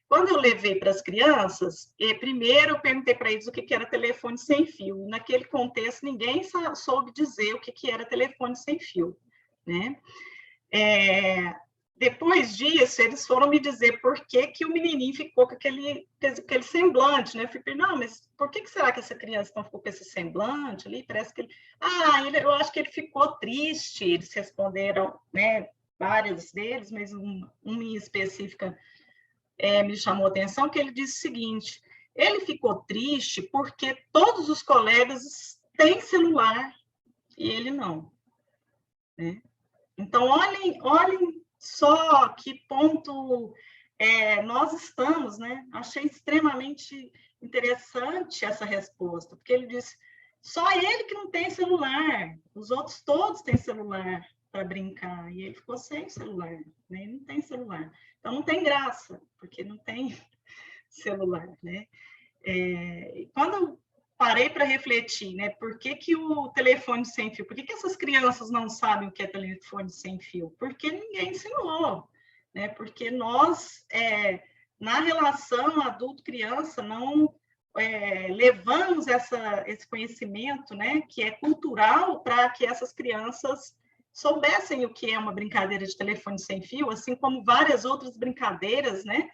Quando eu levei para as crianças, primeiro eu perguntei para eles o que era telefone sem fio. E naquele contexto, ninguém soube dizer o que era telefone sem fio, né? Depois disso, eles foram me dizer por que o menininho ficou com aquele semblante, né? Eu falei, não, mas por que será que essa criança não ficou com esse semblante ali? Parece que eu acho que ele ficou triste. Eles responderam, né? Vários deles, mas um em específica me chamou a atenção, que ele disse o seguinte: ele ficou triste porque todos os colegas têm celular e ele não, né? Então, olhem só que ponto nós estamos, né? Achei extremamente interessante essa resposta, porque ele disse: só ele que não tem celular, os outros todos têm celular para brincar, e ele ficou sem celular, né? Ele não tem celular. Então, não tem graça, porque não tem celular, né? Quando eu parei para refletir, né? Por que o telefone sem fio? Por que essas crianças não sabem o que é telefone sem fio? Porque ninguém ensinou, né? Porque nós, na relação adulto-criança, não levamos esse conhecimento, né? Que é cultural, para que essas crianças soubessem o que é uma brincadeira de telefone sem fio, assim como várias outras brincadeiras, né?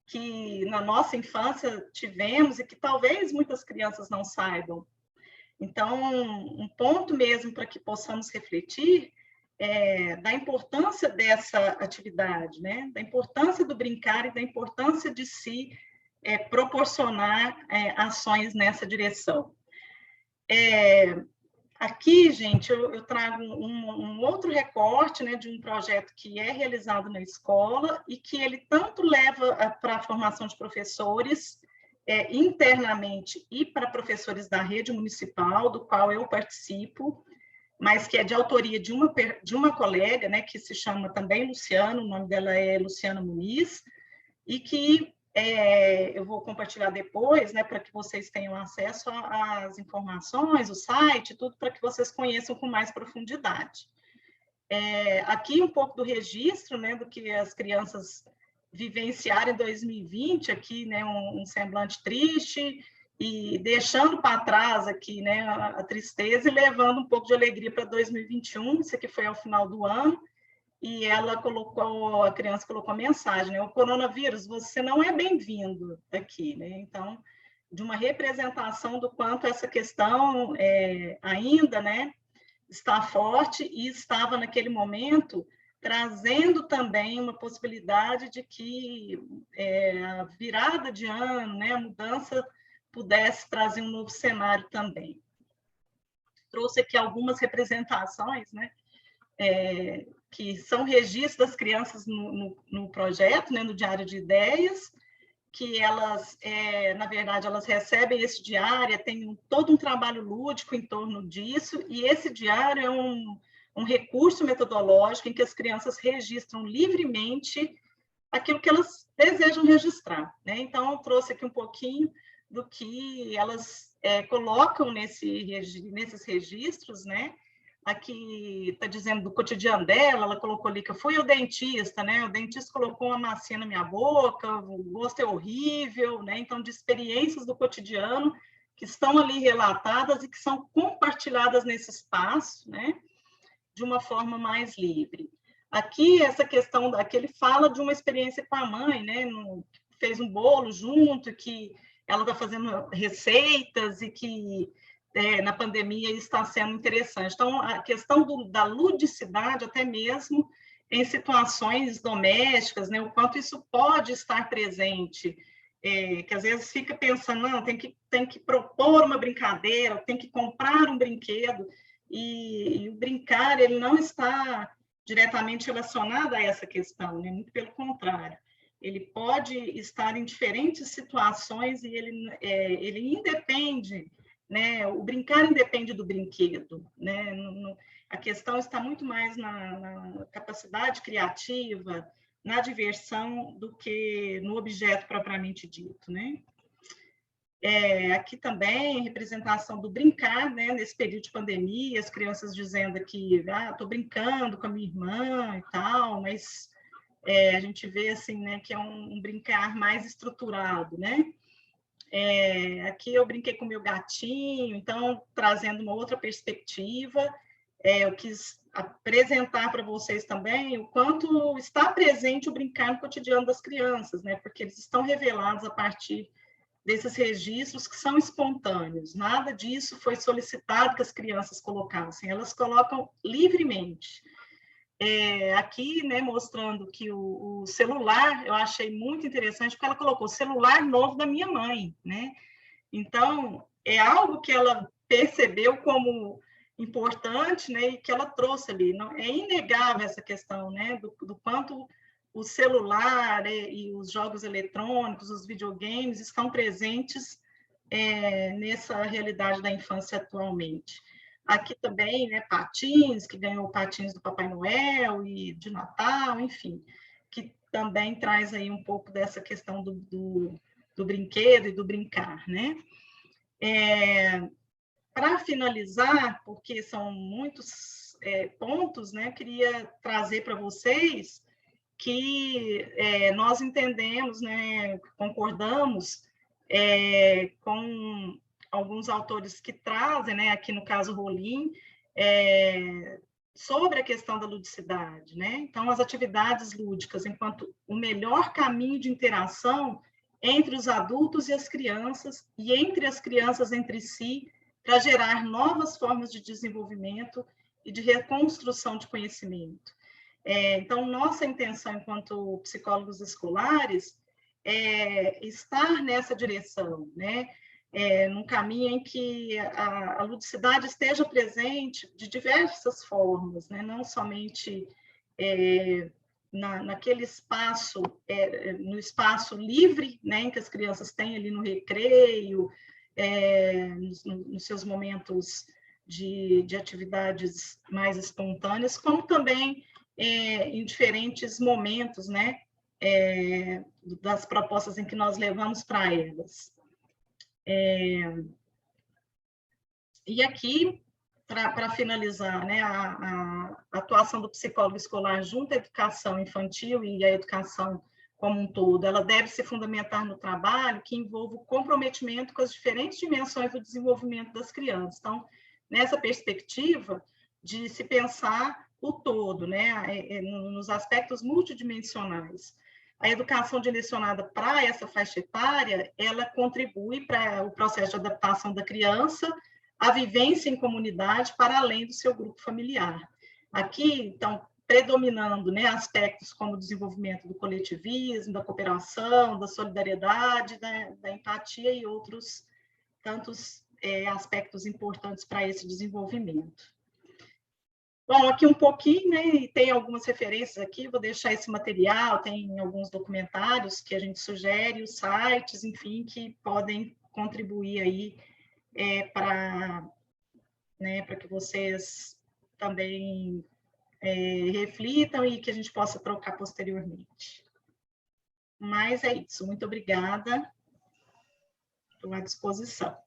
Que na nossa infância tivemos e que talvez muitas crianças não saibam. Então, um ponto mesmo para que possamos refletir da importância dessa atividade, né? Da importância do brincar e da importância de se proporcionar ações nessa direção. Aqui, gente, eu trago um outro recorte, né, de um projeto que é realizado na escola e que ele tanto leva para a formação de professores internamente e para professores da rede municipal, do qual eu participo, mas que é de autoria de uma colega, né, que se chama também Luciana, o nome dela é Luciana Muniz, e que eu vou compartilhar depois, né, para que vocês tenham acesso às informações, o site, tudo para que vocês conheçam com mais profundidade. Aqui um pouco do registro, né, do que as crianças vivenciaram em 2020, aqui, né, um semblante triste, e deixando para trás aqui, né, a tristeza e levando um pouco de alegria para 2021, isso aqui foi ao final do ano, e a criança colocou a mensagem, né? O coronavírus, você não é bem-vindo aqui, né? Então, de uma representação do quanto essa questão ainda, né, está forte e estava naquele momento trazendo também uma possibilidade de que a virada de ano, né, a mudança pudesse trazer um novo cenário também. Trouxe aqui algumas representações, né, que são registros das crianças no projeto, né, no Diário de Ideias, que elas, na verdade, elas recebem esse diário, tem todo um trabalho lúdico em torno disso, e esse diário é um recurso metodológico em que as crianças registram livremente aquilo que elas desejam registrar, né? Então, eu trouxe aqui um pouquinho do que elas colocam nesses registros, né? Aqui está dizendo do cotidiano dela, ela colocou ali que eu fui ao dentista, né? O dentista colocou uma massinha na minha boca, o gosto é horrível, né? Então, de experiências do cotidiano que estão ali relatadas e que são compartilhadas nesse espaço, né? De uma forma mais livre. Aqui, essa questão, aqui ele fala de uma experiência com a mãe, né? Fez um bolo junto, que ela está fazendo receitas e que na pandemia está sendo interessante. Então, a questão da ludicidade, até mesmo em situações domésticas, né, o quanto isso pode estar presente, que às vezes fica pensando, não, tem que propor uma brincadeira, tem que comprar um brinquedo, e o brincar, ele não está diretamente relacionado a essa questão, né, muito pelo contrário. Ele pode estar em diferentes situações e ele independe, né? O brincar independe do brinquedo, né? A questão está muito mais na capacidade criativa, na diversão, do que no objeto propriamente dito, né? Aqui também, representação do brincar, né? Nesse período de pandemia, as crianças dizendo aqui, estou brincando com a minha irmã e tal, mas a gente vê assim, né, que é um brincar mais estruturado, né? Aqui eu brinquei com o meu gatinho, então, trazendo uma outra perspectiva, eu quis apresentar para vocês também o quanto está presente o brincar no cotidiano das crianças, né? Porque eles estão revelados a partir desses registros que são espontâneos. Nada disso foi solicitado que as crianças colocassem, elas colocam livremente. Aqui, né, mostrando que o celular, eu achei muito interessante, porque ela colocou celular novo da minha mãe, né? Então, é algo que ela percebeu como importante, né, e que ela trouxe ali. Não, é inegável essa questão, né, do quanto o celular e os jogos eletrônicos, os videogames estão presentes nessa realidade da infância atualmente. Aqui também, né, patins, que ganhou patins do Papai Noel e de Natal, enfim, que também traz aí um pouco dessa questão do brinquedo e do brincar, né? Para finalizar, porque são muitos pontos, né, queria trazer para vocês que nós entendemos, né, concordamos com alguns autores que trazem, né, aqui no caso Rolim, sobre a questão da ludicidade, né? Então, as atividades lúdicas, enquanto o melhor caminho de interação entre os adultos e as crianças, e entre as crianças entre si, para gerar novas formas de desenvolvimento e de reconstrução de conhecimento. Então, nossa intenção, enquanto psicólogos escolares, é estar nessa direção, né? Num caminho em que a ludicidade esteja presente de diversas formas, né? Não somente naquele espaço, no espaço livre, né? Em que as crianças têm ali no recreio, nos seus momentos de atividades mais espontâneas, como também em diferentes momentos, né? Das propostas em que nós levamos para elas. E aqui, para finalizar, né, a atuação do psicólogo escolar junto à educação infantil e à educação como um todo, ela deve se fundamentar no trabalho que envolva o comprometimento com as diferentes dimensões do desenvolvimento das crianças. Então, nessa perspectiva de se pensar o todo, né, nos aspectos multidimensionais. A educação direcionada para essa faixa etária, ela contribui para o processo de adaptação da criança, a vivência em comunidade para além do seu grupo familiar. Aqui, então, predominando, né, aspectos como o desenvolvimento do coletivismo, da cooperação, da solidariedade, da empatia e outros tantos aspectos importantes para esse desenvolvimento. Bom, aqui um pouquinho, né, e tem algumas referências aqui, vou deixar esse material, tem alguns documentários que a gente sugere, os sites, enfim, que podem contribuir aí para que vocês também reflitam e que a gente possa trocar posteriormente. Mas é isso, muito obrigada pela disposição.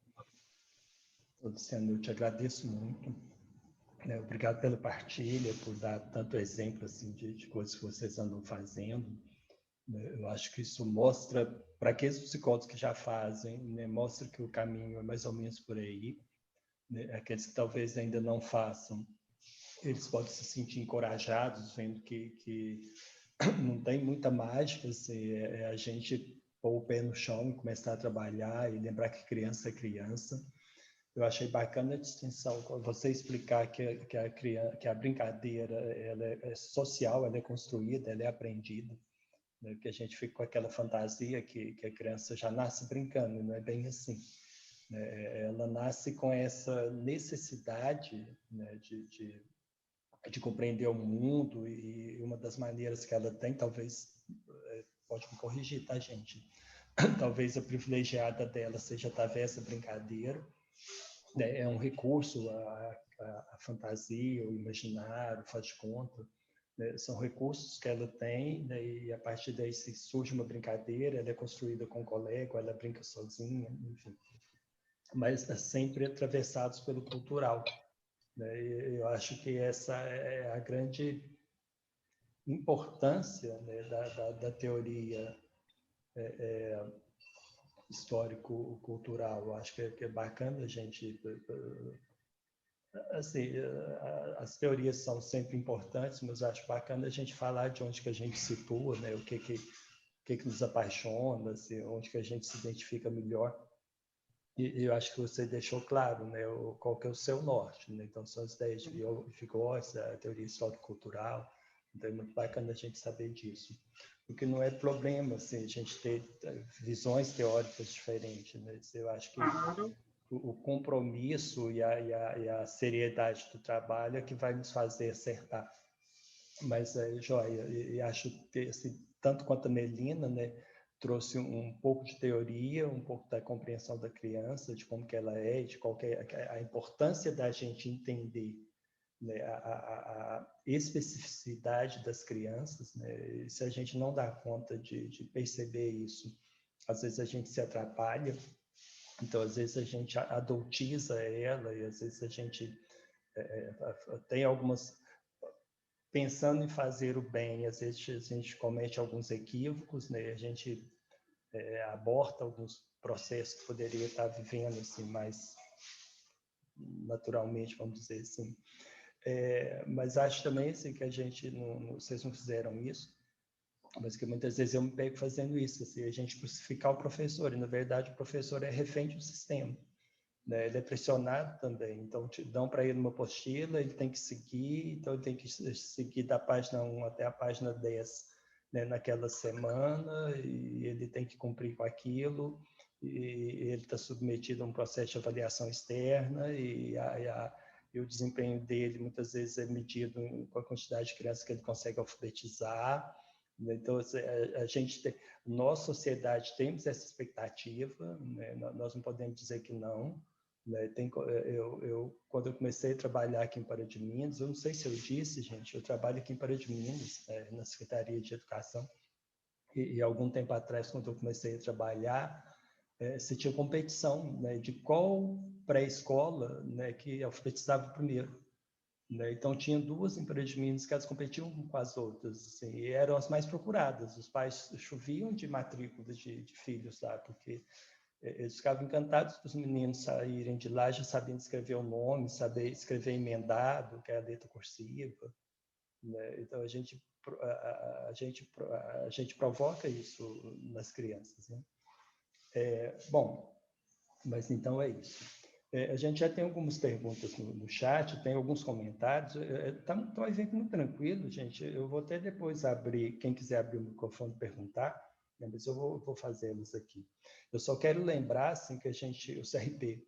Luciano, eu te agradeço muito. Obrigado pela partilha, por dar tanto exemplo assim, de coisas que vocês andam fazendo. Eu acho que isso mostra, para aqueles psicólogos que já fazem, né, mostra que o caminho é mais ou menos por aí. Né? Aqueles que talvez ainda não façam, eles podem se sentir encorajados, vendo que não tem muita mágica, assim, a gente pôr o pé no chão e começar a trabalhar e lembrar que criança é criança. Eu achei bacana a distinção, você explicar que a brincadeira ela é social, ela é construída, ela é aprendida, né? Que a gente fica com aquela fantasia que a criança já nasce brincando, não é bem assim. Ela nasce com essa necessidade, né, de compreender o mundo, e uma das maneiras que ela tem, talvez, pode me corrigir, tá, gente? Talvez a privilegiada dela seja através da brincadeira, né? É um recurso, a fantasia, o imaginário, o faz de conta, né? São recursos que ela tem, né? E a partir daí se surge uma brincadeira, ela é construída com um colega, ela brinca sozinha, enfim. Mas sempre atravessados pelo cultural. Né? Eu acho que essa é a grande importância, né, da teoria histórico-cultural. Eu acho que é bacana a gente... Assim, as teorias são sempre importantes, mas eu acho bacana a gente falar de onde que a gente situa, né, o que nos apaixona, assim, onde que a gente se identifica melhor. E eu acho que você deixou claro, né, qual que é o seu norte, né? Então, são as ideias de Vygotsky, a teoria histórico-cultural. Então, é muito bacana a gente saber disso. Porque não é problema, assim, a gente ter visões teóricas diferentes, né? Eu acho que o compromisso e a seriedade do trabalho é que vai nos fazer acertar. Mas é joia. E acho que, assim, tanto quanto a Melina, né, trouxe um pouco de teoria, um pouco da compreensão da criança, de como que ela é, de qual que é a importância da gente entender, né, a especificidade das crianças, né? E se a gente não dá conta de perceber isso, às vezes a gente se atrapalha, então às vezes a gente adultiza ela, e às vezes a gente tem algumas... Pensando em fazer o bem, às vezes a gente comete alguns equívocos, né? A gente aborta alguns processos que poderia estar vivendo assim, mais naturalmente, vamos dizer assim. Mas acho também assim, que a gente, vocês não fizeram isso, mas que muitas vezes eu me pego fazendo isso, assim, a gente crucificar o professor, e na verdade o professor é refém do sistema. Né? Ele é pressionado também, então te dão para ele uma apostila, ele tem que seguir, então ele tem que seguir da página 1 até a página 10, né, naquela semana, e ele tem que cumprir com aquilo, e ele está submetido a um processo de avaliação externa, e o desempenho dele muitas vezes é medido com a quantidade de crianças que ele consegue alfabetizar. Então, a gente tem, nós, sociedade, temos essa expectativa, né? Nós não podemos dizer que não. Né? Quando eu comecei a trabalhar aqui em Pará de Minas, eu não sei se eu disse, gente, eu trabalho aqui em Pará de Minas, na Secretaria de Educação, e algum tempo atrás, quando eu comecei a trabalhar, se tinha competição, né, de qual pré-escola, né, que alfabetizava primeiro. Né? Então, tinha duas empresas de Minas que elas competiam com as outras, assim, e eram as mais procuradas. Os pais choviam de matrículas de filhos lá, porque eles ficavam encantados dos meninos saírem de lá já sabendo escrever o nome, saber escrever emendado, que é a letra cursiva. Né? Então, a gente provoca isso nas crianças. Né? Bom, mas então é isso. A gente já tem algumas perguntas no chat, tem alguns comentários. Está um evento muito tranquilo, gente. Eu vou até depois abrir, quem quiser abrir o microfone e perguntar, né, mas eu vou fazê-los aqui. Eu só quero lembrar assim, que o CRP,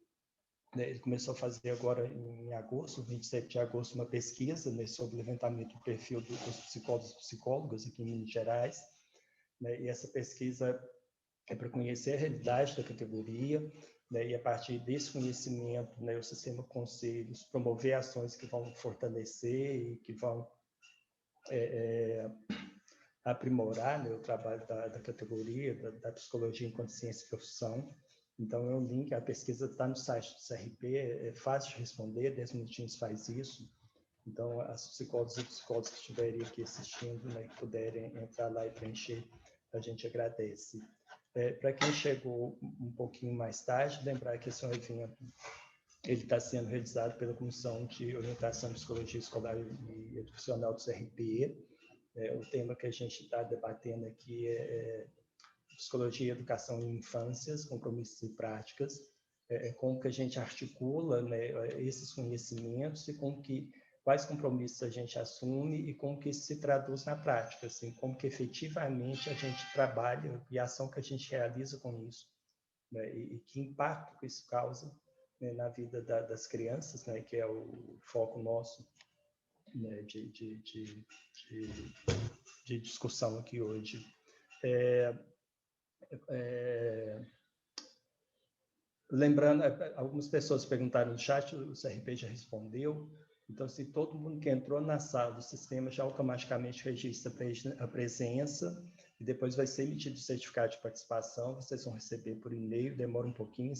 né, ele começou a fazer agora em agosto, 27 de agosto, uma pesquisa, né, sobre o levantamento do perfil dos psicólogos e psicólogas aqui em Minas Gerais. Né, e essa pesquisa é para conhecer a realidade da categoria, né, e a partir desse conhecimento, né, o sistema conselhos promover ações que vão fortalecer e que vão aprimorar, né, o trabalho da categoria, da psicologia enquanto ciência e profissão. Então, é um link, a pesquisa está no site do CRP, é fácil de responder, 10 minutinhos faz isso. Então, as psicólogas e psicólogos que estiverem aqui assistindo, né, que puderem entrar lá e preencher, a gente agradece. Para quem chegou um pouquinho mais tarde, lembrar que esse é um evento, ele está sendo realizado pela Comissão de Orientação em Psicologia Escolar e Educacional do CRP. O tema que a gente está debatendo aqui é Psicologia, Educação em Infâncias, Compromissos e Práticas, como que a gente articula, né, esses conhecimentos e quais compromissos a gente assume e como que isso se traduz na prática, assim, como que efetivamente a gente trabalha e a ação que a gente realiza com isso, né, e que impacto que isso causa, né, na vida das crianças, né, que é o foco nosso, né, de discussão aqui hoje. Lembrando, algumas pessoas perguntaram no chat, o CRP já respondeu. Então, se todo mundo que entrou na sala, o sistema já automaticamente registra a presença e depois vai ser emitido o certificado de participação. Vocês vão receber por e-mail, demora um pouquinho,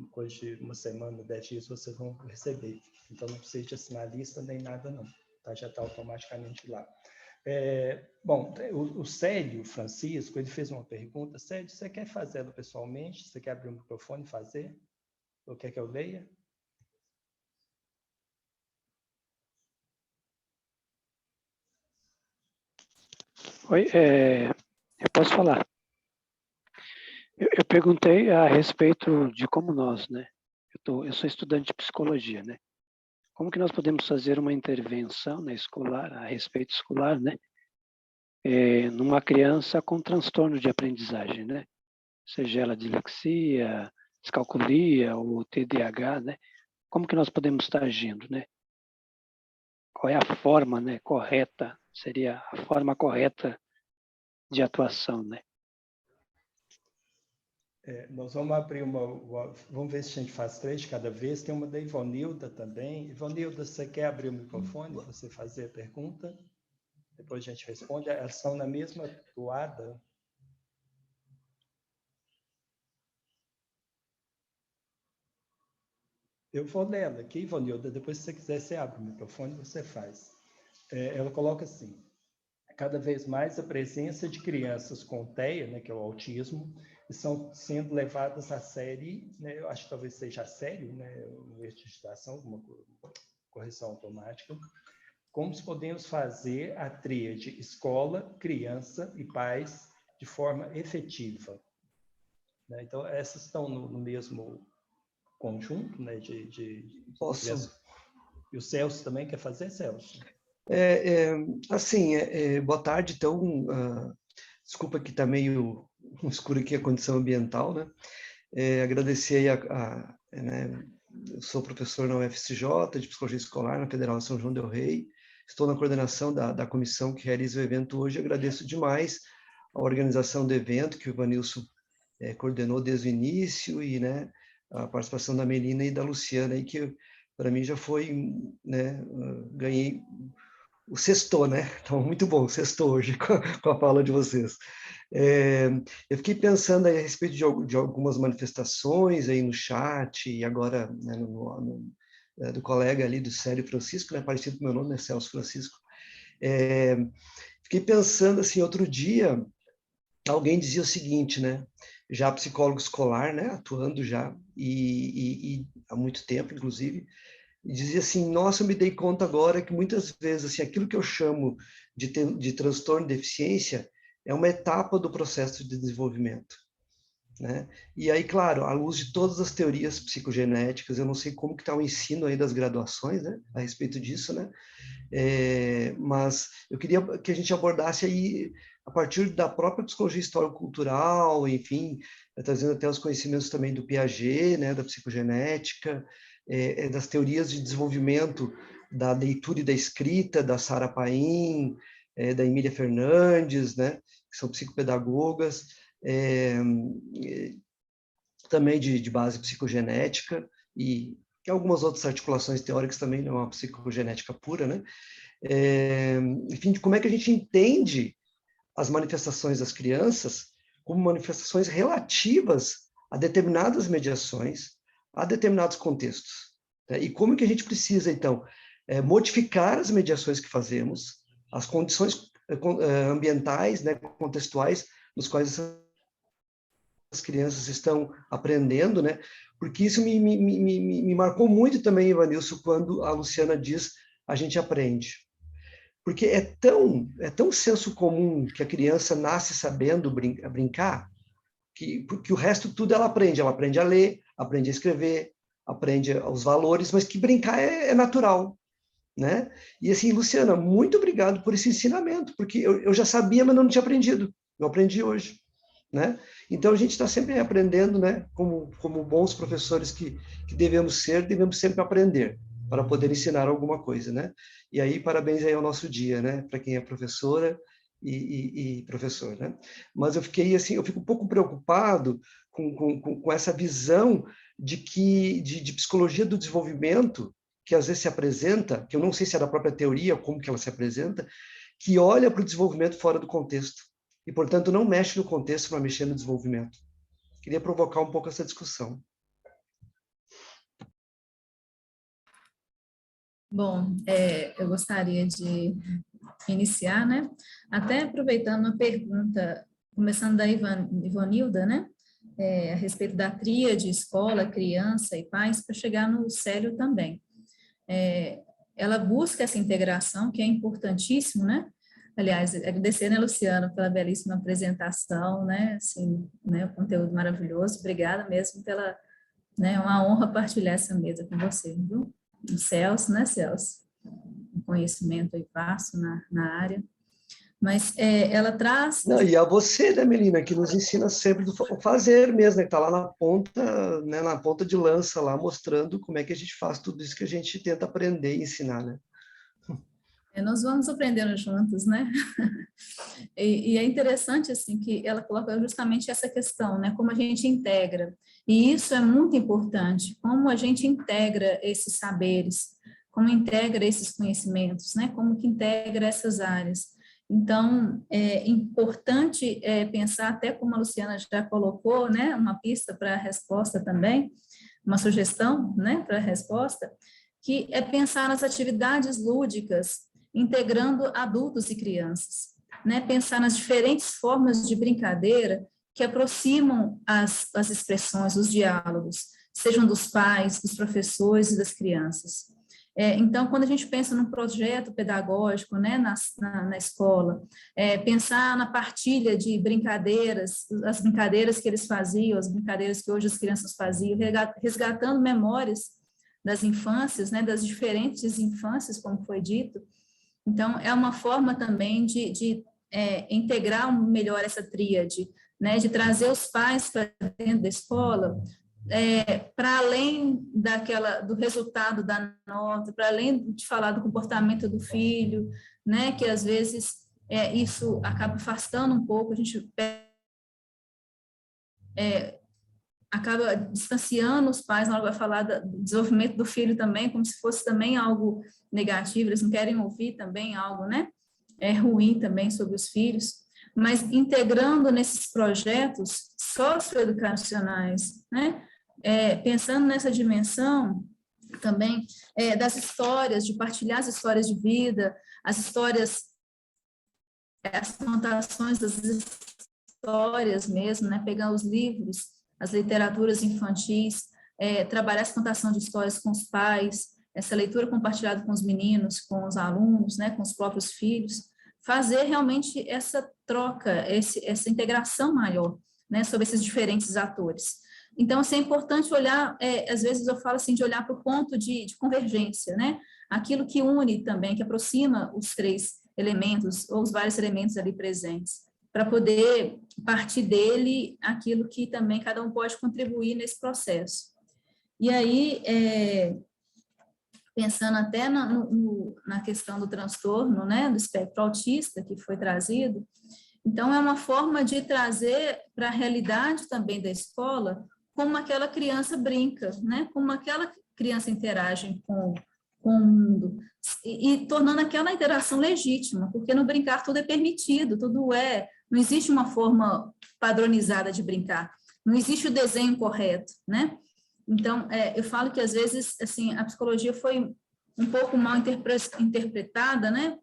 coisa de uma semana, 10 dias, vocês vão receber. Então, não precisa de assinar lista nem nada, não. Tá? Já está automaticamente lá. Bom, o Célio Francisco, ele fez uma pergunta. Célio, você quer fazê-lo pessoalmente? Você quer abrir o microfone e fazer? Ou quer que eu leia? Oi, eu posso falar. Eu perguntei a respeito de como nós, né? Eu sou estudante de psicologia, né? Como que nós podemos fazer uma intervenção, né, escolar, a respeito escolar, né? Numa criança com transtorno de aprendizagem, né? Seja ela dislexia, descalculia ou TDAH, né? Como que nós podemos estar agindo, né? Qual é a forma, né, correta, seria a forma correta de atuação, né? Nós vamos abrir vamos ver se a gente faz 3 de cada vez. Tem uma da Ivonilda também. Ivonilda, você quer abrir o microfone para você fazer a pergunta? Depois a gente responde. Elas estão na mesma toada. Eu vou nela aqui, Ivonilda. Depois, se você quiser, você abre o microfone, você faz. Ela coloca assim: cada vez mais a presença de crianças com TEA, né, que é o autismo, estão sendo levadas a sério, né, eu acho que talvez seja a sério, né, uma digitação, alguma correção automática. Como podemos fazer a tríade escola, criança e pais de forma efetiva? Né? Então, essas estão no mesmo conjunto, né, Posso? E o Celso também quer fazer, Celso? Assim, boa tarde, então, desculpa que está meio escuro aqui a condição ambiental, né? Agradecer aí né, eu sou professor na UFCJ de Psicologia Escolar, na Federal de São João del Rei, estou na coordenação da comissão que realiza o evento hoje, agradeço demais a organização do evento, que o Ivanilson coordenou desde o início, e né, a participação da Melina e da Luciana, aí, que para mim já foi, né, ganhei o sextou, né? Então, muito bom, sextou hoje com a fala de vocês. Eu fiquei pensando aí a respeito de algumas manifestações aí no chat, e agora, né, do colega ali, do Célio Francisco, né, parecido com o meu nome, né, Celso Francisco. Fiquei pensando, assim, outro dia, alguém dizia o seguinte, né, já psicólogo escolar, né, atuando já, e há muito tempo, inclusive, e dizia assim: nossa, eu me dei conta agora que muitas vezes assim, aquilo que eu chamo de transtorno de deficiência é uma etapa do processo de desenvolvimento. né? E aí, claro, à luz de todas as teorias psicogenéticas, eu não sei como que está o ensino aí das graduações, né, a respeito disso, né? Mas eu queria que a gente abordasse aí, a partir da própria psicologia histórico-cultural, enfim, trazendo até os conhecimentos também do Piaget, né, da psicogenética, das teorias de desenvolvimento da leitura e da escrita, da Sarah Paim, da Emília Fernandes, né, que são psicopedagogas, também de base psicogenética, e algumas outras articulações teóricas também, não é uma psicogenética pura, né? Enfim, de como é que a gente entende as manifestações das crianças como manifestações relativas a determinadas mediações, a determinados contextos. Né? E como que a gente precisa, então, modificar as mediações que fazemos, as condições ambientais, né, contextuais, nos quais as crianças estão aprendendo, né? Porque isso me marcou muito também, Ivanilson, quando a Luciana diz a gente aprende. Porque é tão senso comum que a criança nasce sabendo brincar, que o resto tudo ela aprende a ler, aprende a escrever, aprende os valores, mas que brincar é natural, né? E assim, Luciana, muito obrigado por esse ensinamento, porque eu já sabia, mas não tinha aprendido. Eu aprendi hoje, né? Então a gente está sempre aprendendo, né? Como bons professores que devemos sempre aprender para poder ensinar alguma coisa, né? E aí parabéns aí ao nosso dia, né? Para quem é professora e professor, né? Mas eu fico um pouco preocupado com essa visão de psicologia do desenvolvimento que às vezes se apresenta, que eu não sei se é da própria teoria, como que ela se apresenta, que olha para o desenvolvimento fora do contexto e, portanto, não mexe no contexto para mexer no desenvolvimento. Queria provocar um pouco essa discussão. Bom, eu gostaria de iniciar, né? Até aproveitando uma pergunta, começando da Ivanilda, né? A respeito da tríade escola, criança e pais, para chegar no Célio também. Ela busca essa integração, que é importantíssimo, né? Aliás, agradecer, né, Luciano, pela belíssima apresentação, né? Assim, né, o conteúdo maravilhoso. Obrigada mesmo pela, né? É uma honra partilhar essa mesa com você, viu? O Celso, né, Celso? Um conhecimento aí vasto na área. Mas ela traz... Não, e a você, né, Melina, que nos ensina sempre do fazer mesmo, né, que está lá na ponta, né, na ponta de lança, lá mostrando como é que a gente faz tudo isso que a gente tenta aprender e ensinar, né? Nós vamos aprendendo juntos, né? E é interessante, assim, que ela coloca justamente essa questão, né? Como a gente integra. E isso é muito importante, como a gente integra esses saberes, como integra esses conhecimentos, né? Como que integra essas áreas. Então, é importante pensar, até como a Luciana já colocou, né? Uma pista para a resposta também, uma sugestão, né? Para a resposta, que é pensar nas atividades lúdicas, integrando adultos e crianças, né? Pensar nas diferentes formas de brincadeira que aproximam as expressões, os diálogos, sejam dos pais, dos professores e das crianças. Então, quando a gente pensa num projeto pedagógico, né, na escola, pensar na partilha de brincadeiras, as brincadeiras que eles faziam, as brincadeiras que hoje as crianças faziam, resgatando memórias das infâncias, né, das diferentes infâncias, como foi dito. Então, é uma forma também de integrar melhor essa tríade, né, de trazer os pais para dentro da escola, para além do resultado da nota, para além de falar do comportamento do filho, né, que às vezes isso acaba afastando um pouco, a gente acaba distanciando os pais na hora que vai falar do desenvolvimento do filho também, como se fosse também algo negativo, eles não querem ouvir também algo, né, ruim também sobre os filhos, mas integrando nesses projetos socioeducacionais, né, pensando nessa dimensão também das histórias, de partilhar as histórias de vida, as histórias, as contações das histórias mesmo, né, pegar os livros, as literaturas infantis, trabalhar essa contação de histórias com os pais, essa leitura compartilhada com os meninos, com os alunos, né, com os próprios filhos, fazer realmente essa troca, essa integração maior, né, sobre esses diferentes atores. Então, assim, é importante olhar, às vezes eu falo assim, de olhar para o ponto de convergência, né? Aquilo que une também, que aproxima os três elementos, ou os vários elementos ali presentes, para poder partir dele aquilo que também cada um pode contribuir nesse processo. E aí, pensando até na questão do transtorno, né, do espectro autista, que foi trazido, então é uma forma de trazer para a realidade também da escola como aquela criança brinca, né, como aquela criança interage com o mundo, e tornando aquela interação legítima, porque no brincar tudo é permitido, não existe uma forma padronizada de brincar, não existe o desenho correto, né? Então, eu falo que às vezes, assim, a psicologia foi um pouco mal interpretada, né,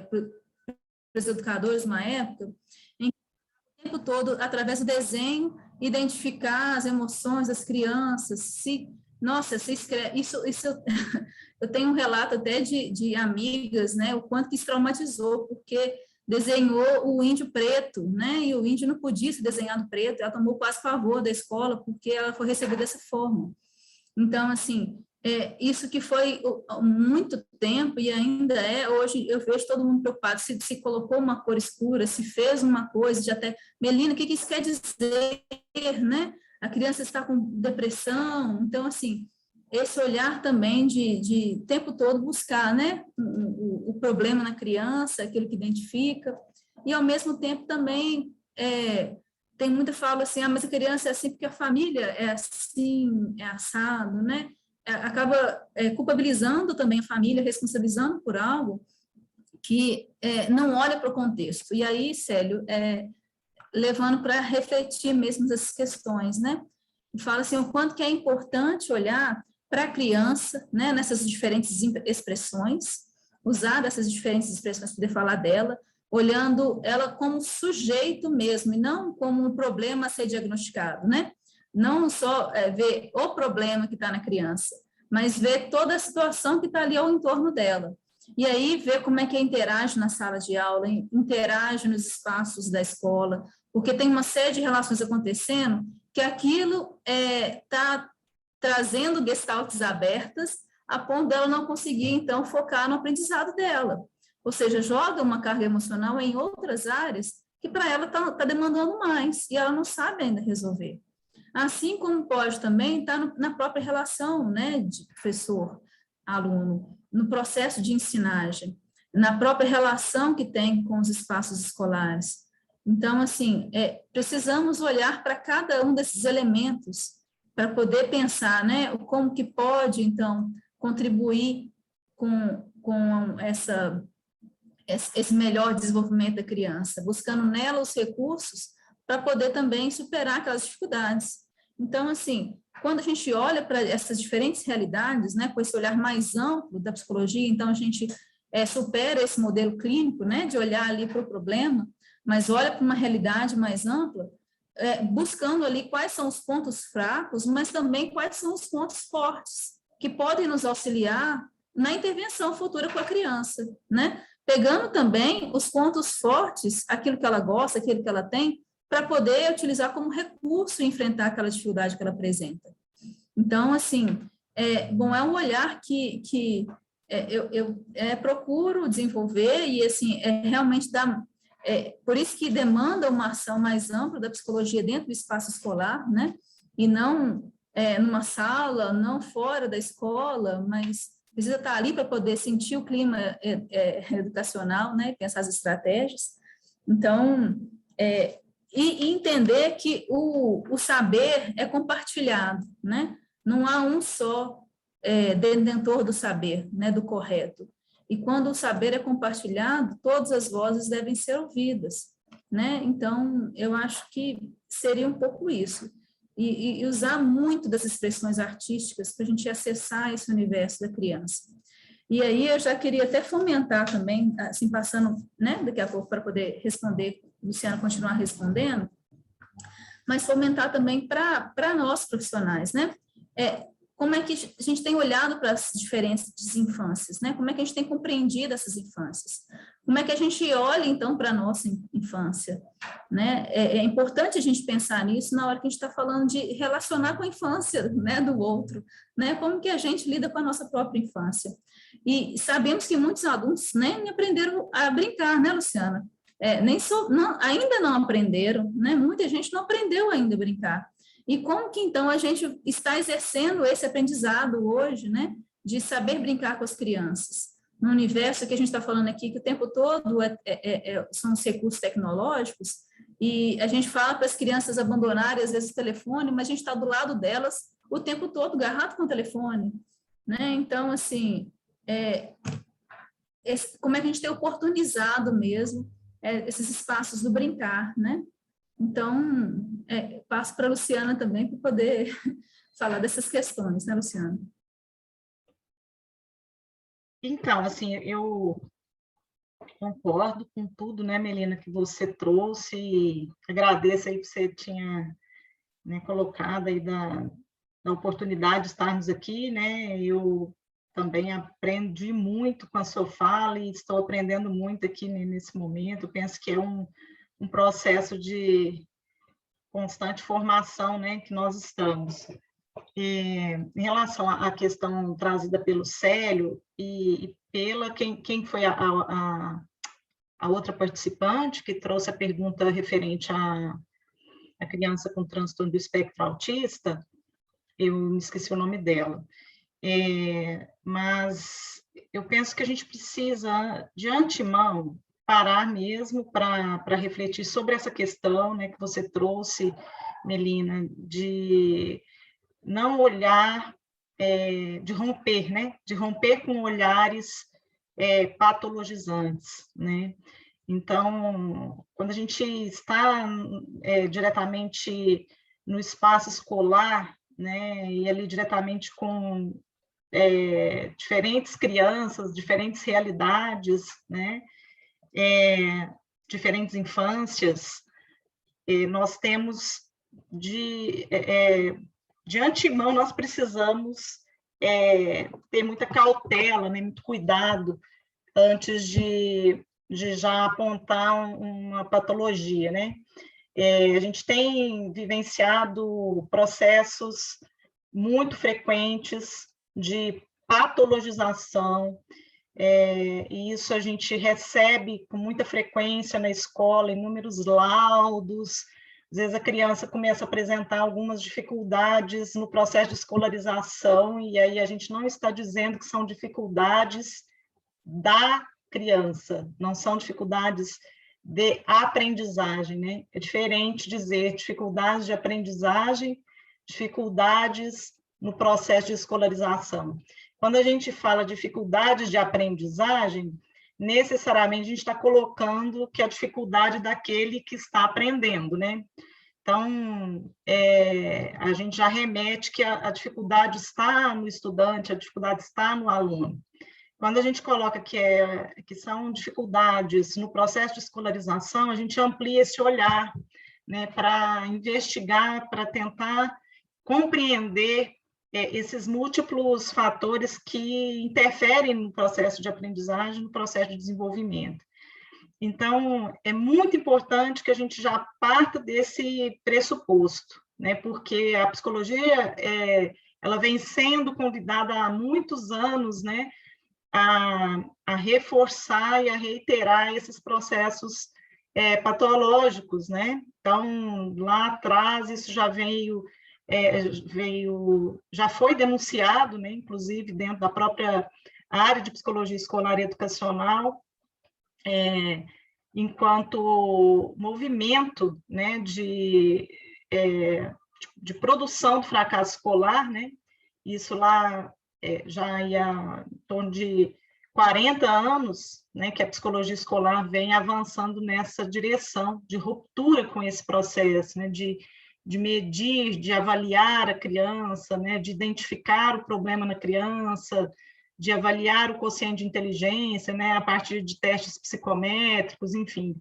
pelos educadores na época, em que o tempo todo, através do desenho, identificar as emoções das crianças, nossa, se escreve, isso eu tenho um relato até de amigas, né, o quanto que isso traumatizou, porque desenhou o índio preto, né, e o índio não podia ser desenhado preto, ela tomou quase pavor da escola, porque ela foi recebida dessa forma. Então, assim, isso que foi muito tempo e ainda hoje eu vejo todo mundo preocupado, se colocou uma cor escura, se fez uma coisa, de até, Melina, o que isso quer dizer, né? A criança está com depressão, então, assim, esse olhar também de tempo todo buscar, né, o problema na criança, aquilo que identifica, e ao mesmo tempo também tem muita fala assim, mas a criança é assim porque a família é assim, é assado, né, acaba culpabilizando também a família, responsabilizando por algo que não olha para o contexto, e aí, Célio, levando para refletir mesmo essas questões, né, e fala assim, o quanto que é importante olhar para a criança, né, nessas diferentes expressões, usar dessas diferentes expressões para poder falar dela, olhando ela como sujeito mesmo, e não como um problema a ser diagnosticado, né? Não só ver o problema que está na criança, mas ver toda a situação que está ali ao entorno dela. E aí ver como é que interage na sala de aula, interage nos espaços da escola, porque tem uma série de relações acontecendo que aquilo está trazendo gestaltes abertas, a ponto dela não conseguir, então, focar no aprendizado dela. Ou seja, joga uma carga emocional em outras áreas que para ela está demandando mais, e ela não sabe ainda resolver. Assim como pode também estar na própria relação, né, de professor-aluno, no processo de ensinagem, na própria relação que tem com os espaços escolares. Então, assim, precisamos olhar para cada um desses elementos para poder pensar, né, como que pode, então, contribuir com esse melhor desenvolvimento da criança, buscando nela os recursos para poder também superar aquelas dificuldades. Então, assim, quando a gente olha para essas diferentes realidades, né, com esse olhar mais amplo da psicologia, então a gente supera esse modelo clínico, né, de olhar ali para o problema, mas olha para uma realidade mais ampla, buscando ali quais são os pontos fracos, mas também quais são os pontos fortes, que podem nos auxiliar na intervenção futura com a criança, né? Pegando também os pontos fortes, aquilo que ela gosta, aquilo que ela tem, para poder utilizar como recurso e enfrentar aquela dificuldade que ela apresenta. Então, assim, é um olhar que eu procuro desenvolver e, assim, realmente dá... por isso que demanda uma ação mais ampla da psicologia dentro do espaço escolar, né? E não numa sala, não fora da escola, mas precisa estar ali para poder sentir o clima educacional, né? Pensar as estratégias. Então, e entender que o saber é compartilhado, né? Não há um só detentor do saber, né? Do correto. E quando o saber é compartilhado, todas as vozes devem ser ouvidas, né? Então, eu acho que seria um pouco isso. E usar muito das expressões artísticas para a gente acessar esse universo da criança. E aí eu já queria até fomentar também, assim, passando, né, daqui a pouco para poder responder, Luciana continuar respondendo, mas fomentar também para nós profissionais, né? Como é que a gente tem olhado para as diferentes infâncias, né? Como é que a gente tem compreendido essas infâncias? como é que a gente olha, então, para a nossa infância, né? É importante a gente pensar nisso na hora que a gente está falando de relacionar com a infância, né, do outro, né? Como que a gente lida com a nossa própria infância. E sabemos que muitos adultos nem aprenderam a brincar, né, Luciana? Ainda não aprenderam, né? Muita gente não aprendeu ainda a brincar. E como que, então, a gente está exercendo esse aprendizado hoje, né, de saber brincar com as crianças? No universo que a gente está falando aqui, que o tempo todo são os recursos tecnológicos, e a gente fala para as crianças abandonarem, às vezes, o telefone, mas a gente está do lado delas o tempo todo, agarrado com o telefone, né? Então, assim, como é que a gente tem oportunizado mesmo esses espaços do brincar, né? Então, passo para a Luciana também para poder falar dessas questões, né, Luciana? Então, assim, eu concordo com tudo, né, Melina, que você trouxe, e agradeço aí que você tinha, né, colocado aí da oportunidade de estarmos aqui, né, eu também aprendi muito com a sua fala e estou aprendendo muito aqui, né, nesse momento. Eu penso que é um processo de constante formação, né, que nós estamos. Em relação à questão trazida pelo Célio e pela quem foi a outra participante que trouxe a pergunta referente à criança com transtorno do espectro autista, eu me esqueci o nome dela. Mas eu penso que a gente precisa, de antemão, parar mesmo para refletir sobre essa questão, né, que você trouxe, Melina, de não olhar, de romper, né, de romper com olhares patologizantes, né? Então, quando a gente está diretamente no espaço escolar, né, e ali diretamente com diferentes crianças, diferentes realidades, né, diferentes infâncias, nós temos de antemão, nós precisamos ter muita cautela, né, muito cuidado antes de já apontar uma patologia, né? A gente tem vivenciado processos muito frequentes de patologização, e isso a gente recebe com muita frequência na escola, inúmeros laudos. Às vezes a criança começa a apresentar algumas dificuldades no processo de escolarização, e aí a gente não está dizendo que são dificuldades da criança, não são dificuldades de aprendizagem, né? É diferente dizer dificuldades de aprendizagem, dificuldades no processo de escolarização. Quando a gente fala dificuldades de aprendizagem, necessariamente a gente está colocando que é a dificuldade daquele que está aprendendo, né? Então, a gente já remete que a dificuldade está no estudante, a dificuldade está no aluno. Quando a gente coloca que são dificuldades no processo de escolarização, a gente amplia esse olhar, né, para investigar, para tentar compreender esses múltiplos fatores que interferem no processo de aprendizagem, no processo de desenvolvimento. Então, é muito importante que a gente já parta desse pressuposto, né, porque a psicologia ela vem sendo convidada há muitos anos, né, a reforçar e a reiterar esses processos patológicos, né? Então, lá atrás, isso já já foi denunciado, né? Inclusive dentro da própria área de psicologia escolar e educacional, enquanto movimento, né, de produção do fracasso escolar, né? Isso lá já ia em torno de 40 anos, né, que a psicologia escolar vem avançando nessa direção de ruptura com esse processo, né, de medir, de avaliar a criança, né, de identificar o problema na criança, de avaliar o quociente de inteligência, né, a partir de testes psicométricos, enfim.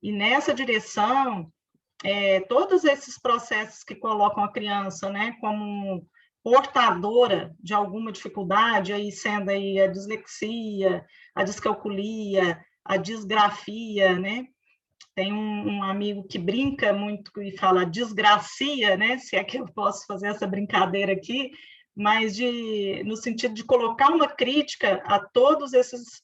E nessa direção, todos esses processos que colocam a criança, né, como portadora de alguma dificuldade, aí sendo aí a dislexia, a descalculia, a disgrafia, né? Tem um amigo que brinca muito e fala desgracia, né? Se é que eu posso fazer essa brincadeira aqui, mas no sentido de colocar uma crítica a todos esses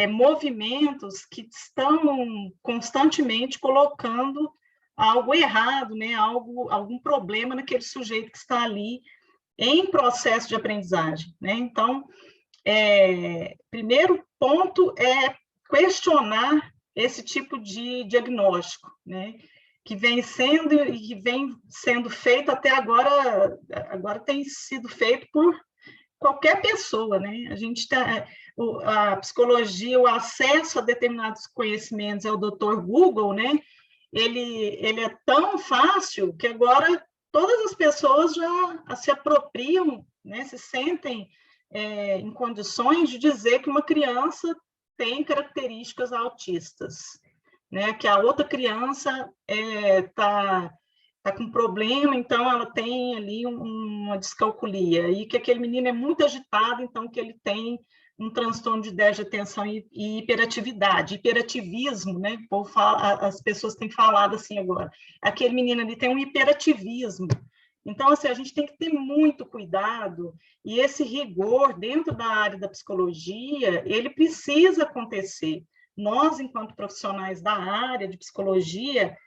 movimentos que estão constantemente colocando algo errado, né? Algum problema naquele sujeito que está ali em processo de aprendizagem, né? Então, primeiro ponto é questionar esse tipo de diagnóstico, né? Que vem sendo feito até agora tem sido feito por qualquer pessoa, né? A psicologia, o acesso a determinados conhecimentos é o Dr. Google, né? Ele é tão fácil que agora todas as pessoas já se apropriam, né? Se sentem em condições de dizer que uma criança tem características autistas, né? Que a outra criança tá com problema, então ela tem ali uma descalculia, e que aquele menino é muito agitado, então que ele tem um transtorno de déficit de atenção e hiperatividade, hiperativismo, né? O povo as pessoas têm falado assim agora, aquele menino ali tem um hiperativismo. Então, assim, a gente tem que ter muito cuidado, e esse rigor dentro da área da psicologia, ele precisa acontecer. Nós, enquanto profissionais da área de psicologia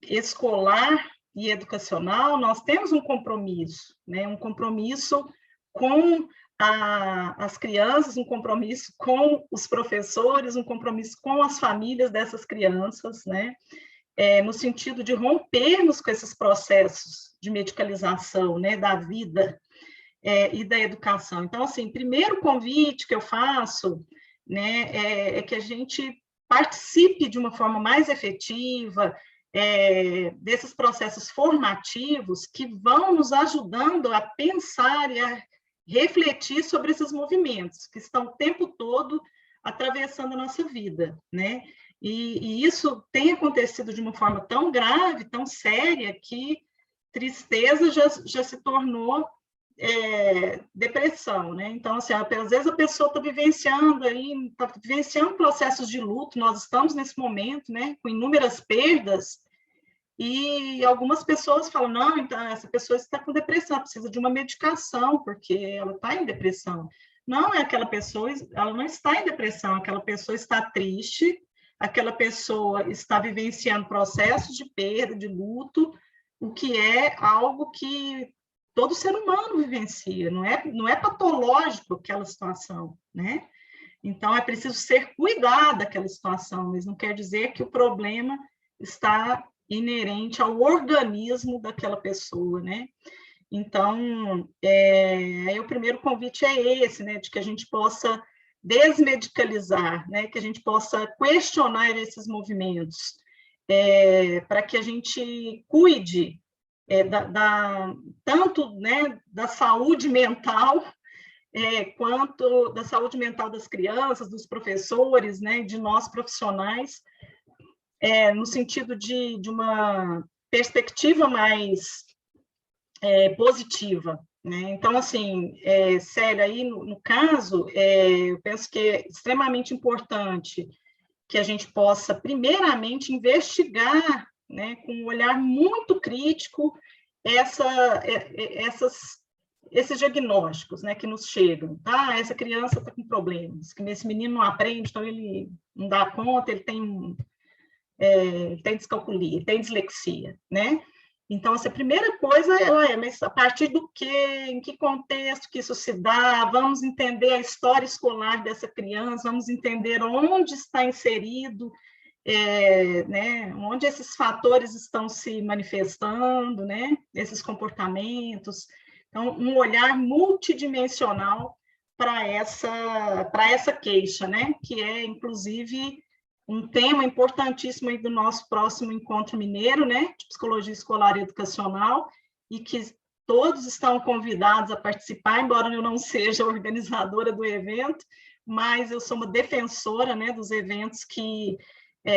escolar e educacional, nós temos um compromisso, né? Um compromisso com as crianças, um compromisso com os professores, um compromisso com as famílias dessas crianças, né? No sentido de rompermos com esses processos de medicalização, né, da vida e da educação. Então, assim, primeiro convite que eu faço, né, é que a gente participe de uma forma mais efetiva desses processos formativos que vão nos ajudando a pensar e a refletir sobre esses movimentos que estão o tempo todo atravessando a nossa vida, né? E isso tem acontecido de uma forma tão grave, tão séria, que tristeza já se tornou depressão, né? Então, assim, às vezes a pessoa está vivenciando processos de luto, nós estamos nesse momento, né, com inúmeras perdas, e algumas pessoas falam, não, então essa pessoa está com depressão, precisa de uma medicação, porque ela está em depressão. Não, aquela pessoa, ela não está em depressão, aquela pessoa está triste, aquela pessoa está vivenciando processos de perda, de luto, o que é algo que todo ser humano vivencia, não é patológico aquela situação, né? Então, é preciso ser cuidado daquela situação, mas não quer dizer que o problema está inerente ao organismo daquela pessoa, né? Então, o primeiro convite é esse, né? De que a gente possa desmedicalizar, né? Que a gente possa questionar esses movimentos, para que a gente cuide tanto, né, da saúde mental, quanto da saúde mental das crianças, dos professores, né, de nós profissionais, no sentido de uma perspectiva mais positiva, né? Então, assim, Célia, aí no caso, eu penso que é extremamente importante que a gente possa, primeiramente, investigar, né, com um olhar muito crítico, esses diagnósticos, né, que nos chegam. Tá? Essa criança está com problemas, que esse menino não aprende, então ele não dá conta, ele tem descalculia, tem dislexia, né? Então, essa primeira coisa mas a partir do quê? Em que contexto que isso se dá? Vamos entender a história escolar dessa criança, vamos entender onde está inserido, né, onde esses fatores estão se manifestando, né, esses comportamentos. Então, um olhar multidimensional para essa queixa, né, que é, inclusive, um tema importantíssimo aí do nosso próximo encontro mineiro, né, de psicologia escolar e educacional, e que todos estão convidados a participar, embora eu não seja organizadora do evento, mas eu sou uma defensora, né, dos eventos que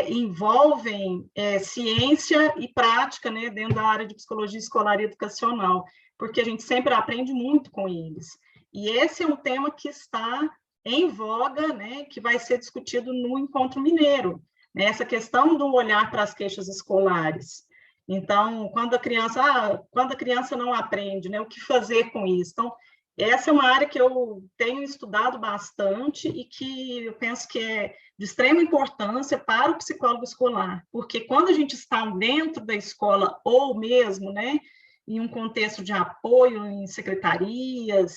envolvem ciência e prática, né, dentro da área de psicologia escolar e educacional, porque a gente sempre aprende muito com eles. E esse é um tema que está em voga, né, que vai ser discutido no Encontro Mineiro, né, essa questão do olhar para as queixas escolares. Então, quando a criança não aprende, né, o que fazer com isso? Então, essa é uma área que eu tenho estudado bastante e que eu penso que é de extrema importância para o psicólogo escolar, porque quando a gente está dentro da escola ou mesmo, né, em um contexto de apoio em secretarias,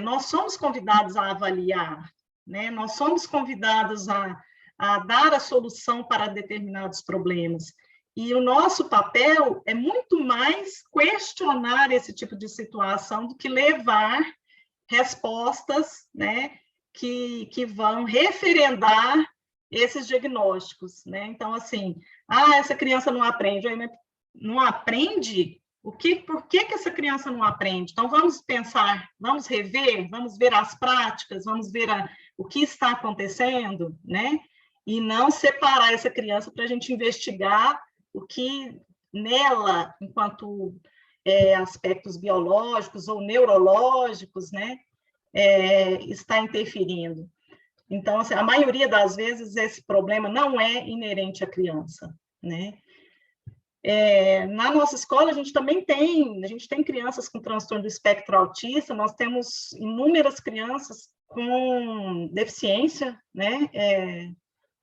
nós somos convidados a avaliar, né, nós somos convidados a dar a solução para determinados problemas. E o nosso papel é muito mais questionar esse tipo de situação do que levar respostas, né, que vão referendar esses diagnósticos, né? Então, assim, essa criança não aprende. Não aprende? Por que essa criança não aprende? Então, vamos pensar, vamos rever, vamos ver as práticas, vamos ver o que está acontecendo, né? E não separar essa criança para a gente investigar o que nela, enquanto aspectos biológicos ou neurológicos, né, está interferindo. Então, assim, a maioria das vezes esse problema não é inerente à criança, né? Na nossa escola a gente tem crianças com transtorno do espectro autista, nós temos inúmeras crianças com deficiência, né?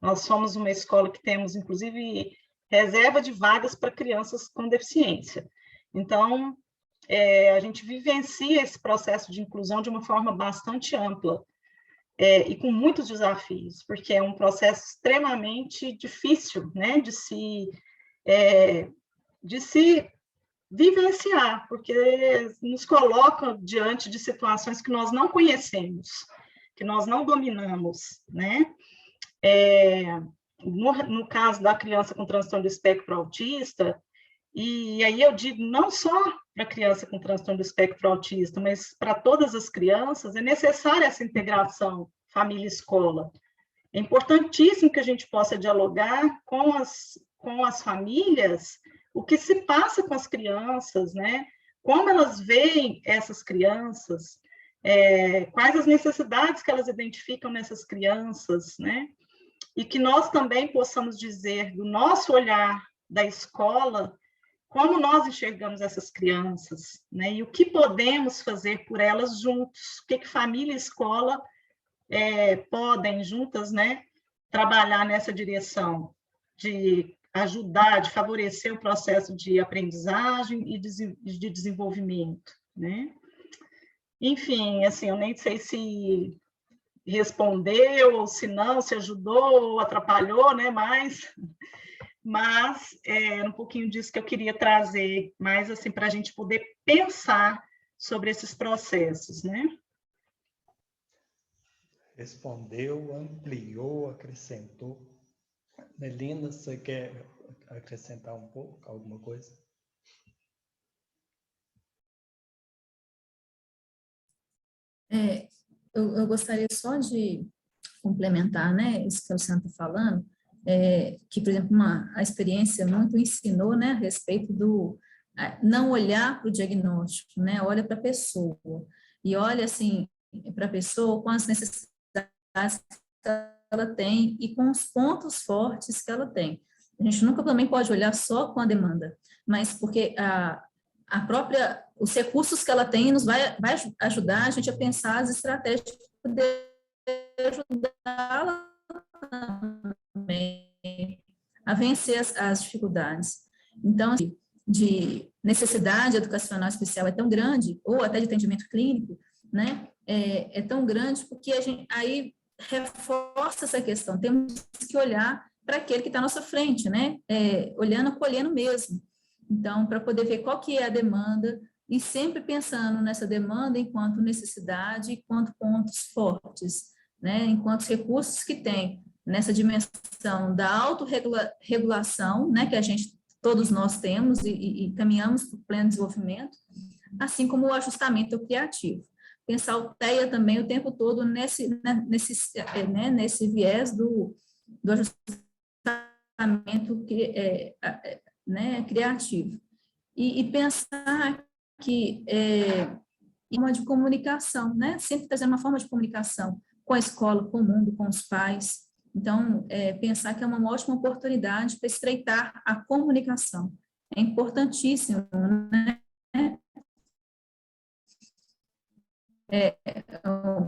Nós somos uma escola que temos, inclusive, reserva de vagas para crianças com deficiência. Então, a gente vivencia esse processo de inclusão de uma forma bastante ampla e com muitos desafios, porque é um processo extremamente difícil, né, de se vivenciar, porque nos coloca diante de situações que nós não conhecemos, que nós não dominamos, né? No caso da criança com transtorno do espectro autista, e aí eu digo não só para a criança com transtorno do espectro autista, mas para todas as crianças, é necessária essa integração família-escola. É importantíssimo que a gente possa dialogar com as famílias o que se passa com as crianças, né? Como elas veem essas crianças, quais as necessidades que elas identificam nessas crianças, né? E que nós também possamos dizer, do nosso olhar da escola, como nós enxergamos essas crianças, né? E o que podemos fazer por elas juntos, o que família e escola podem juntas, né, trabalhar nessa direção de ajudar, de favorecer o processo de aprendizagem e de desenvolvimento, né? Enfim, assim, eu nem sei se respondeu, ou se não, se ajudou, ou atrapalhou, né? Mas é um pouquinho disso que eu queria trazer, mais assim, para a gente poder pensar sobre esses processos, né? Respondeu, ampliou, acrescentou. Melina, você quer acrescentar um pouco, alguma coisa? Eu gostaria só de complementar, né, isso que o Luciano está falando, que, por exemplo, a experiência muito ensinou, né, a respeito do não olhar para o diagnóstico, né, olha para a pessoa, e olha, assim, para a pessoa com as necessidades que ela tem e com os pontos fortes que ela tem. A gente nunca também pode olhar só com a demanda, mas porque os recursos que ela tem vai ajudar a gente a pensar as estratégias para poder ajudá-la também a vencer as dificuldades. Então, de necessidade educacional especial é tão grande, ou até de atendimento clínico, né, é tão grande porque a gente aí reforça essa questão, temos que olhar para aquele que está à nossa frente, né, olhando, acolhendo mesmo. Então, para poder ver qual que é a demanda e sempre pensando nessa demanda enquanto necessidade, enquanto pontos fortes, né, enquanto recursos que tem nessa dimensão da autorregulação, né, que todos nós temos e caminhamos para o pleno desenvolvimento, assim como o ajustamento criativo. Pensar o TEA também o tempo todo nesse viés do ajustamento criativo. E pensar que uma de comunicação, né? Sempre trazendo uma forma de comunicação com a escola, com o mundo, com os pais. Então, pensar que é uma ótima oportunidade para estreitar a comunicação. É importantíssimo, né?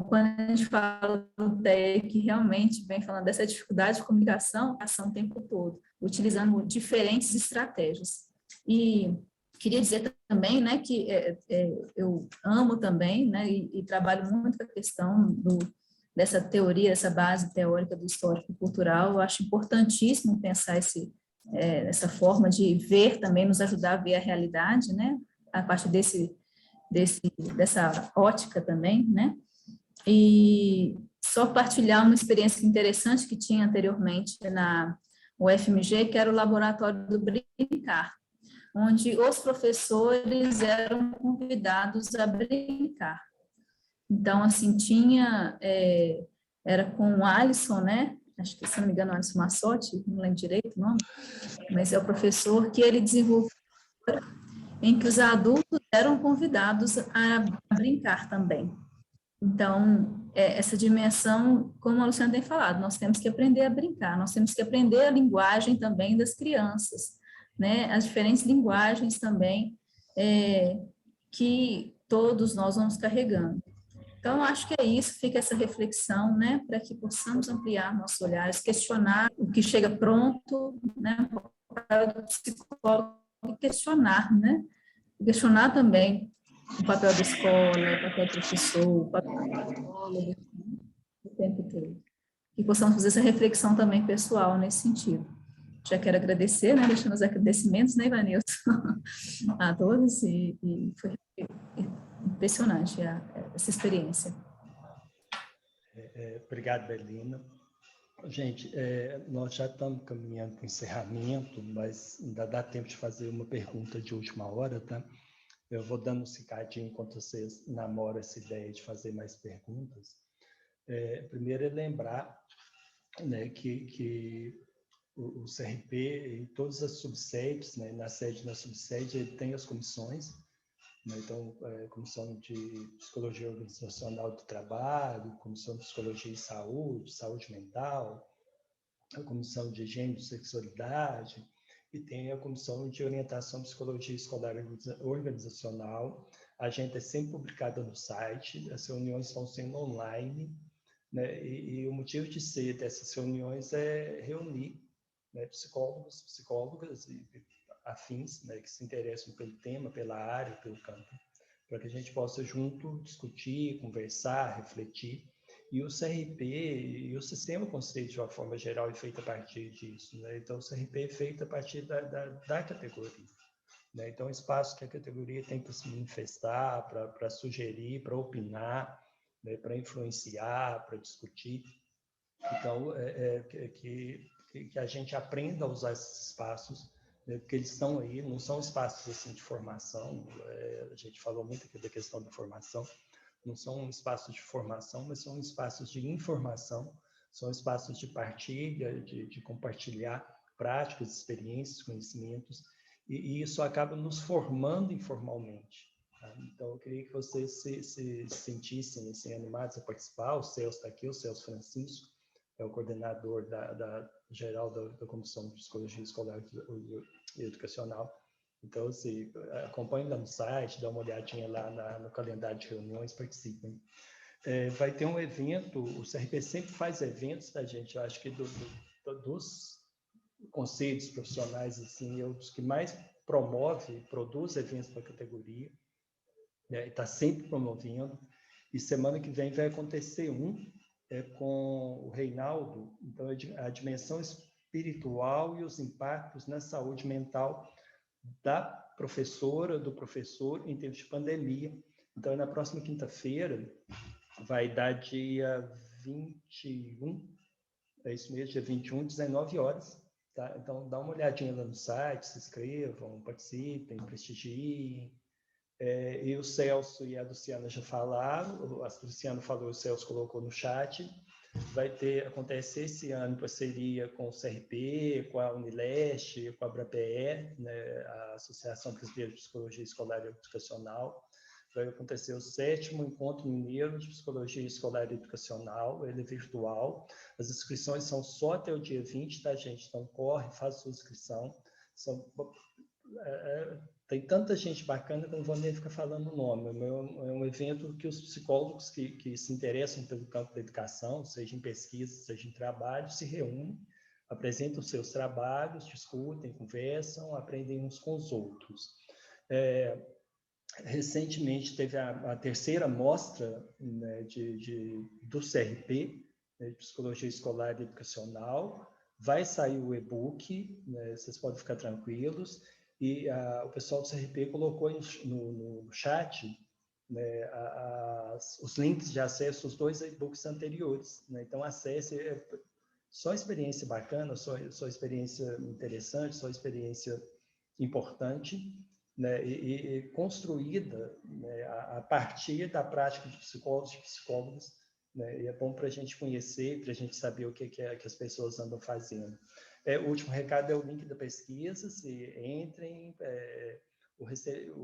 Quando a gente fala do TEI, que realmente vem falando dessa dificuldade de comunicação, ação o tempo todo, utilizando diferentes estratégias. E queria dizer também, né, que eu amo também, né, e trabalho muito com a questão dessa teoria, essa base teórica do histórico cultural. Eu acho importantíssimo pensar essa forma de ver também, nos ajudar a ver a realidade, né, a partir dessa ótica também, né? E só partilhar uma experiência interessante que tinha anteriormente na UFMG, que era o Laboratório do Brincar, onde os professores eram convidados a brincar. Então, assim, era com o Alisson, né? Acho que, se não me engano, o Alisson Massotti, não lembro direito o nome, mas é o professor que ele desenvolveu, em que os adultos eram convidados a brincar também. Então, essa dimensão, como a Luciana tem falado, nós temos que aprender a brincar, nós temos que aprender a linguagem também das crianças, né? As diferentes linguagens também que todos nós vamos carregando. Então, acho que é isso, fica essa reflexão, né, para que possamos ampliar nossos olhares, questionar o que chega pronto, né, para o psicólogo questionar, né, questionar também o papel da escola, o papel do professor, o papel do psicólogo, o tempo todo. E possamos fazer essa reflexão também pessoal nesse sentido. Já quero agradecer, né, deixando os agradecimentos, né, Ivanilson, a todos, e foi impressionante essa experiência. Obrigado, Belina. Gente, nós já estamos caminhando para o encerramento, mas ainda dá tempo de fazer uma pergunta de última hora, tá? Eu vou dando um cicadinho enquanto vocês namoram essa ideia de fazer mais perguntas. Primeiro é lembrar, né, que o CRP e todas as subsedes, né, na subsede, ele tem as comissões, né, então, Comissão de Psicologia Organizacional do Trabalho, Comissão de Psicologia e Saúde Mental, a Comissão de Gênero e Sexualidade, e tem a Comissão de Orientação Psicologia Escolar Organizacional. A agenda é sempre publicada no site, as reuniões estão sendo online, né, e o motivo de ser dessas reuniões é reunir, né, psicólogos, psicólogas e afins, né, que se interessam pelo tema, pela área, pelo campo, para que a gente possa junto discutir, conversar, refletir. E o CRP e o sistema conceito de uma forma geral é feito a partir disso, né? Então, o CRP é feito a partir da categoria, né? Então, espaço que a categoria tem que se manifestar, para sugerir, para opinar, né? Para influenciar, para discutir. Então, que a gente aprenda a usar esses espaços, né? Porque eles estão aí, não são espaços assim, de formação, a gente falou muito aqui da questão da formação, não são espaços de formação, mas são espaços de informação, são espaços de partilha, de compartilhar práticas, experiências, conhecimentos, e isso acaba nos formando informalmente. Tá? Então, eu queria que vocês se sentissem assim, animados a participar. O Celso está aqui, o Celso Francisco, é o coordenador geral da Comissão de Psicologia Escolar e Educacional. Então, assim, acompanhem lá no site, dá uma olhadinha lá no calendário de reuniões, participem. Vai ter um evento, o CRP sempre faz eventos, tá, gente? Eu acho que dos conselhos profissionais, assim, é um dos que mais produz eventos para a categoria, né? E está sempre promovendo. E semana que vem vai acontecer com o Reinaldo, então, a dimensão espiritual e os impactos na saúde mental da professora, do professor em tempos de pandemia. Então, na próxima quinta-feira, vai dar dia 21, é isso mesmo, dia 21, 19 horas. Tá? Então, dá uma olhadinha lá no site, se inscrevam, participem, prestigiem. E o Celso e a Luciana já falaram, a Luciana falou, o Celso colocou no chat. Vai acontecer esse ano em parceria com o CRP, com a Unileste, com a ABRAPE, né, a Associação Brasileira de Psicologia Escolar e Educacional. vai acontecer o 7º Encontro Mineiro de Psicologia Escolar e Educacional, ele é virtual. As inscrições são só até o dia 20, tá, gente? Então, corre, faz sua inscrição. Tem tanta gente bacana que eu não vou nem ficar falando o nome. É um evento que os psicólogos que se interessam pelo campo da educação, seja em pesquisa, seja em trabalho, se reúnem, apresentam seus trabalhos, discutem, conversam, aprendem uns com os outros. Recentemente teve a 3ª mostra, né, do CRP, né, de Psicologia Escolar e Educacional. Vai sair o e-book, né, vocês podem ficar tranquilos. E o pessoal do CRP colocou no chat, né, os links de acesso aos 2 e-books anteriores. Né? Então, acesse. Só experiência bacana, só experiência interessante, só experiência importante, né, e construída, né, a partir da prática de psicólogos e psicólogas, né, e é bom para a gente conhecer, para a gente saber o que as pessoas andam fazendo. O último recado é o link da pesquisa, se entrem, o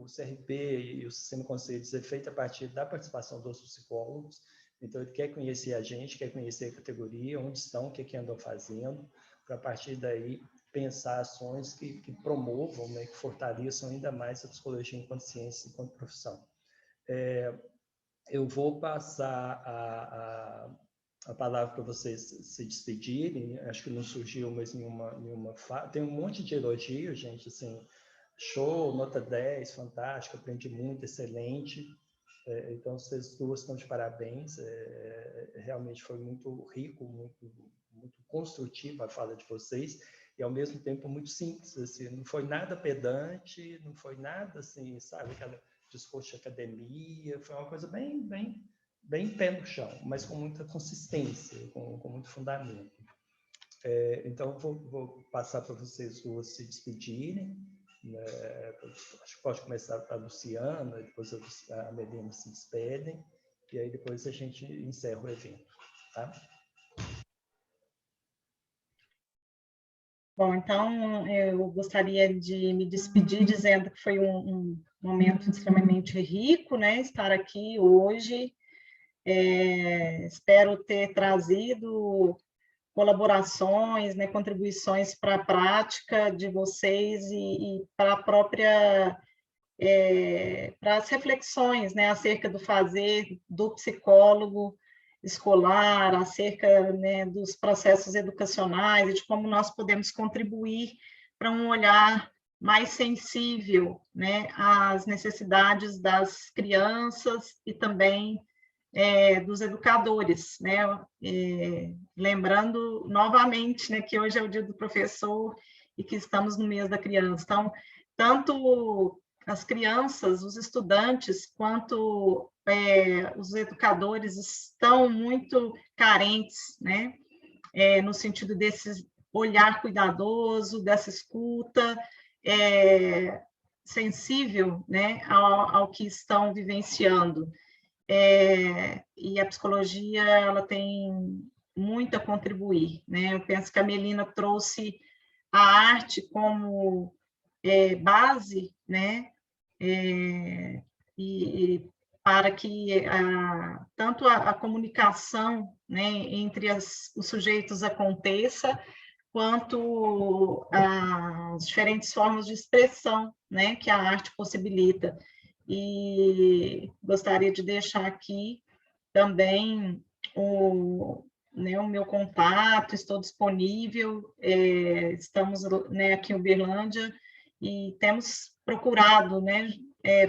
CRP e o Sistema Conselhos é feito a partir da participação dos psicólogos, então ele quer conhecer a gente, quer conhecer a categoria, onde estão, o que andam fazendo, para a partir daí pensar ações que promovam, né, que fortaleçam ainda mais a psicologia enquanto ciência, enquanto profissão. Eu vou passar a palavra para vocês se despedirem. Acho que não surgiu mais nenhuma fala. Tem um monte de elogio, gente, assim, show, nota 10, fantástico, aprendi muito, excelente. Então, vocês duas estão de parabéns. Realmente foi muito rico, muito construtiva a fala de vocês, e ao mesmo tempo muito simples, assim, não foi nada pedante, não foi nada assim, sabe, aquela discurso de academia, foi uma coisa bem pé no chão, mas com muita consistência, com muito fundamento. Então, vou passar para vocês duas se despedirem, né? Acho que pode começar a Luciana, depois a Melina se despedem, e aí depois a gente encerra o evento, tá? Bom, então eu gostaria de me despedir dizendo que foi um momento extremamente rico, né, estar aqui hoje. Espero ter trazido colaborações, né, contribuições para a prática de vocês e para a própria, para as reflexões, né, acerca do fazer do psicólogo escolar, acerca, né, dos processos educacionais e de como nós podemos contribuir para um olhar mais sensível, né, às necessidades das crianças e também dos educadores, né? Lembrando novamente, né, que hoje é o dia do professor e que estamos no mês da criança. Então, tanto as crianças, os estudantes, quanto os educadores estão muito carentes, né? No sentido desse olhar cuidadoso, dessa escuta sensível, né, ao que estão vivenciando. E a psicologia ela tem muito a contribuir, né? Eu penso que a Melina trouxe a arte como base, né? E para que tanto a comunicação, né, entre os sujeitos aconteça, quanto as diferentes formas de expressão, né, que a arte possibilita. E gostaria de deixar aqui também o meu contato, estou disponível, estamos, né, aqui em Uberlândia e temos procurado, né,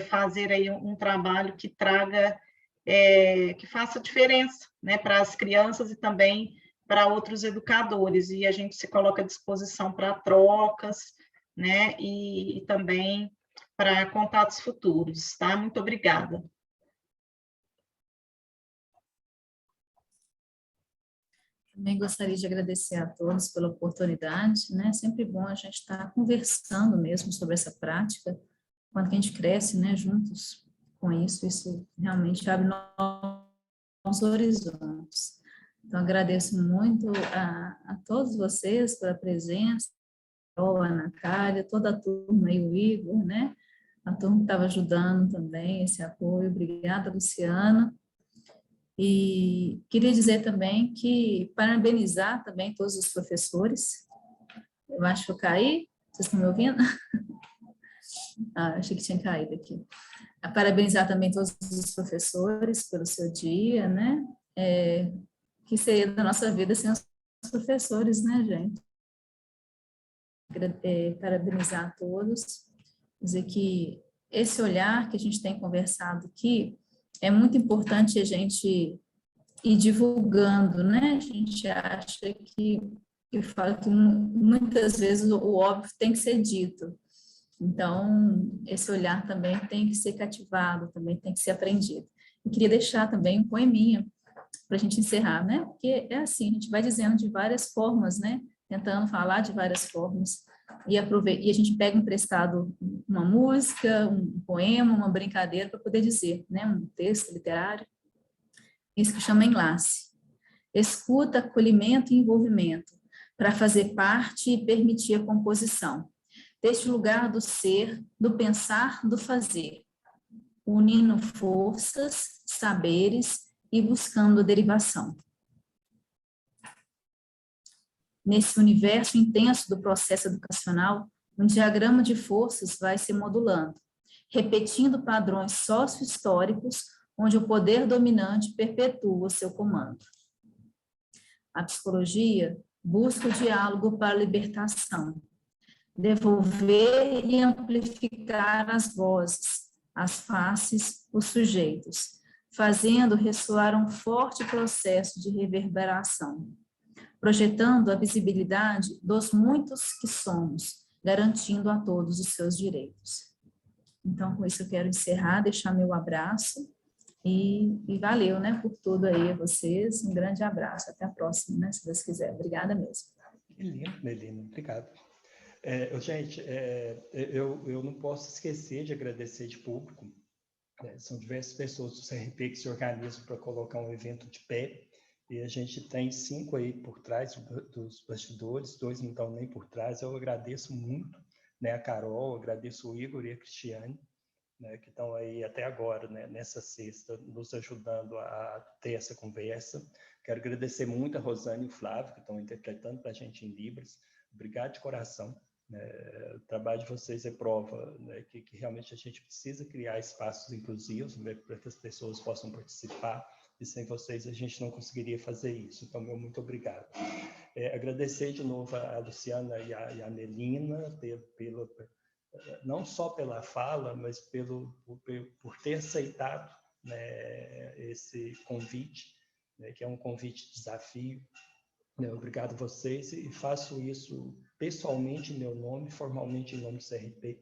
fazer aí um trabalho que traga, que faça diferença, né, para as crianças e também para outros educadores, e a gente se coloca à disposição para trocas, né, e também para contatos futuros, tá? Muito obrigada. Também gostaria de agradecer a todos pela oportunidade, né? Sempre bom a gente estar conversando mesmo sobre essa prática, quando a gente cresce, né, juntos com isso realmente abre novos horizontes. Então, agradeço muito a todos vocês pela presença, a Ana Cália, toda a turma, e o Igor, né? a turma que estava ajudando também, esse apoio. Obrigada, Luciana. E queria dizer também que parabenizar também todos os professores. Eu acho que eu caí. Vocês estão me ouvindo? Achei que tinha caído aqui. Parabenizar também todos os professores pelo seu dia, né? Que seria da nossa vida sem os professores, né, gente? Parabenizar a todos, dizer que esse olhar que a gente tem conversado aqui é muito importante a gente ir divulgando, né? A gente acha que fala que muitas vezes o óbvio tem que ser dito. Então, esse olhar também tem que ser cativado, também tem que ser aprendido. E queria deixar também um poeminha para a gente encerrar, né? Porque é assim, a gente vai dizendo de várias formas, né? Tentando falar de várias formas. E a gente pega emprestado uma música, um poema, uma brincadeira para poder dizer, né? Um texto literário. Isso que chama enlace. Escuta, acolhimento e envolvimento, para fazer parte e permitir a composição deste lugar do ser, do pensar, do fazer, unindo forças, saberes e buscando a derivação. Nesse universo intenso do processo educacional, um diagrama de forças vai se modulando, repetindo padrões sócio-históricos, onde o poder dominante perpetua o seu comando. A psicologia busca o diálogo para a libertação, devolver e amplificar as vozes, as faces, os sujeitos, fazendo ressoar um forte processo de reverberação, projetando a visibilidade dos muitos que somos, garantindo a todos os seus direitos. Então, com isso eu quero encerrar, deixar meu abraço e valeu, né, por tudo aí a vocês. Um grande abraço, até a próxima, né, se Deus quiser. Obrigada mesmo. Que lindo, Melina, obrigado. Gente, eu não posso esquecer de agradecer de público. São diversas pessoas do CRP que se organizam para colocar um evento de pé, e a gente tem 5 aí por trás dos bastidores, 2 não estão nem por trás. Eu agradeço muito, né, a Carol, agradeço o Igor e a Cristiane, né, que estão aí até agora, né, nessa sexta, nos ajudando a ter essa conversa. Quero agradecer muito a Rosane e o Flávio, que estão interpretando para a gente em Libras. Obrigado de coração. O trabalho de vocês é prova, né, que realmente a gente precisa criar espaços inclusivos, né, para que as pessoas possam participar, e sem vocês a gente não conseguiria fazer isso. Então, meu muito obrigado. Agradecer de novo a Luciana e a Melina não só pela fala, mas por ter aceitado, né, esse convite, né, que é um convite de desafio. Obrigado a vocês, e faço isso pessoalmente em meu nome, formalmente em nome do CRP,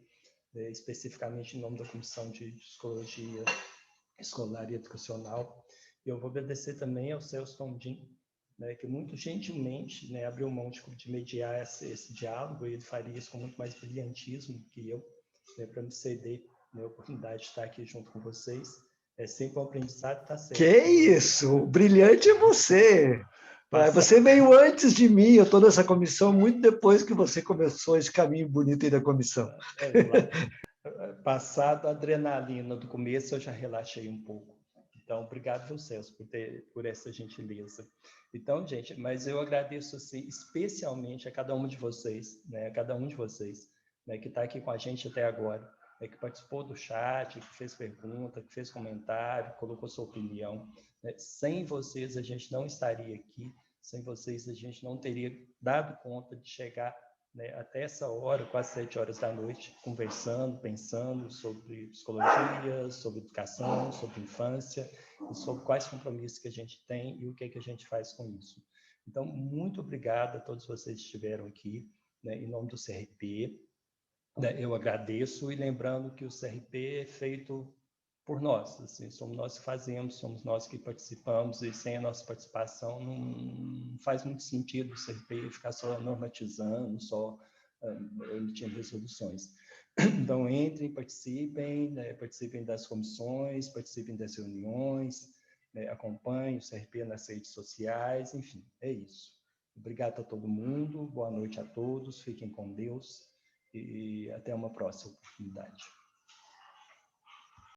especificamente em nome da Comissão de Psicologia Escolar e Educacional. E eu vou agradecer também ao Celso Tondin, né, que muito gentilmente, né, abriu mão de mediar esse diálogo, e ele faria isso com muito mais brilhantismo que eu, né, para me ceder, né, a oportunidade de estar aqui junto com vocês. É sempre um aprendizado, está certo. Que isso! Brilhante é você! Você veio antes de mim, eu estou nessa comissão muito depois que você começou esse caminho bonito aí da comissão. Passado a adrenalina do começo, eu já relaxei um pouco. Então, obrigado, vocês, por essa gentileza. Então, gente, mas eu agradeço assim, especialmente a cada um de vocês, né, né, que está aqui com a gente até agora, né, que participou do chat, que fez pergunta, que fez comentário, colocou sua opinião. Né? Sem vocês, a gente não estaria aqui. Sem vocês, a gente não teria dado conta de chegar, né, até essa hora, quase 7 horas da noite, conversando, pensando sobre psicologia, sobre educação, sobre infância, e sobre quais compromissos que a gente tem e o que a gente faz com isso. Então, muito obrigado a todos vocês que estiveram aqui, né, em nome do CRP. Né, eu agradeço, e lembrando que o CRP é feito por nós, assim, somos nós que fazemos, somos nós que participamos, e sem a nossa participação não faz muito sentido o CRP ficar só normatizando, só emitindo resoluções. Então, entrem, participem, né, participem das comissões, participem das reuniões, né, acompanhem o CRP nas redes sociais, enfim, é isso. Obrigado a todo mundo, boa noite a todos, fiquem com Deus, e até uma próxima oportunidade.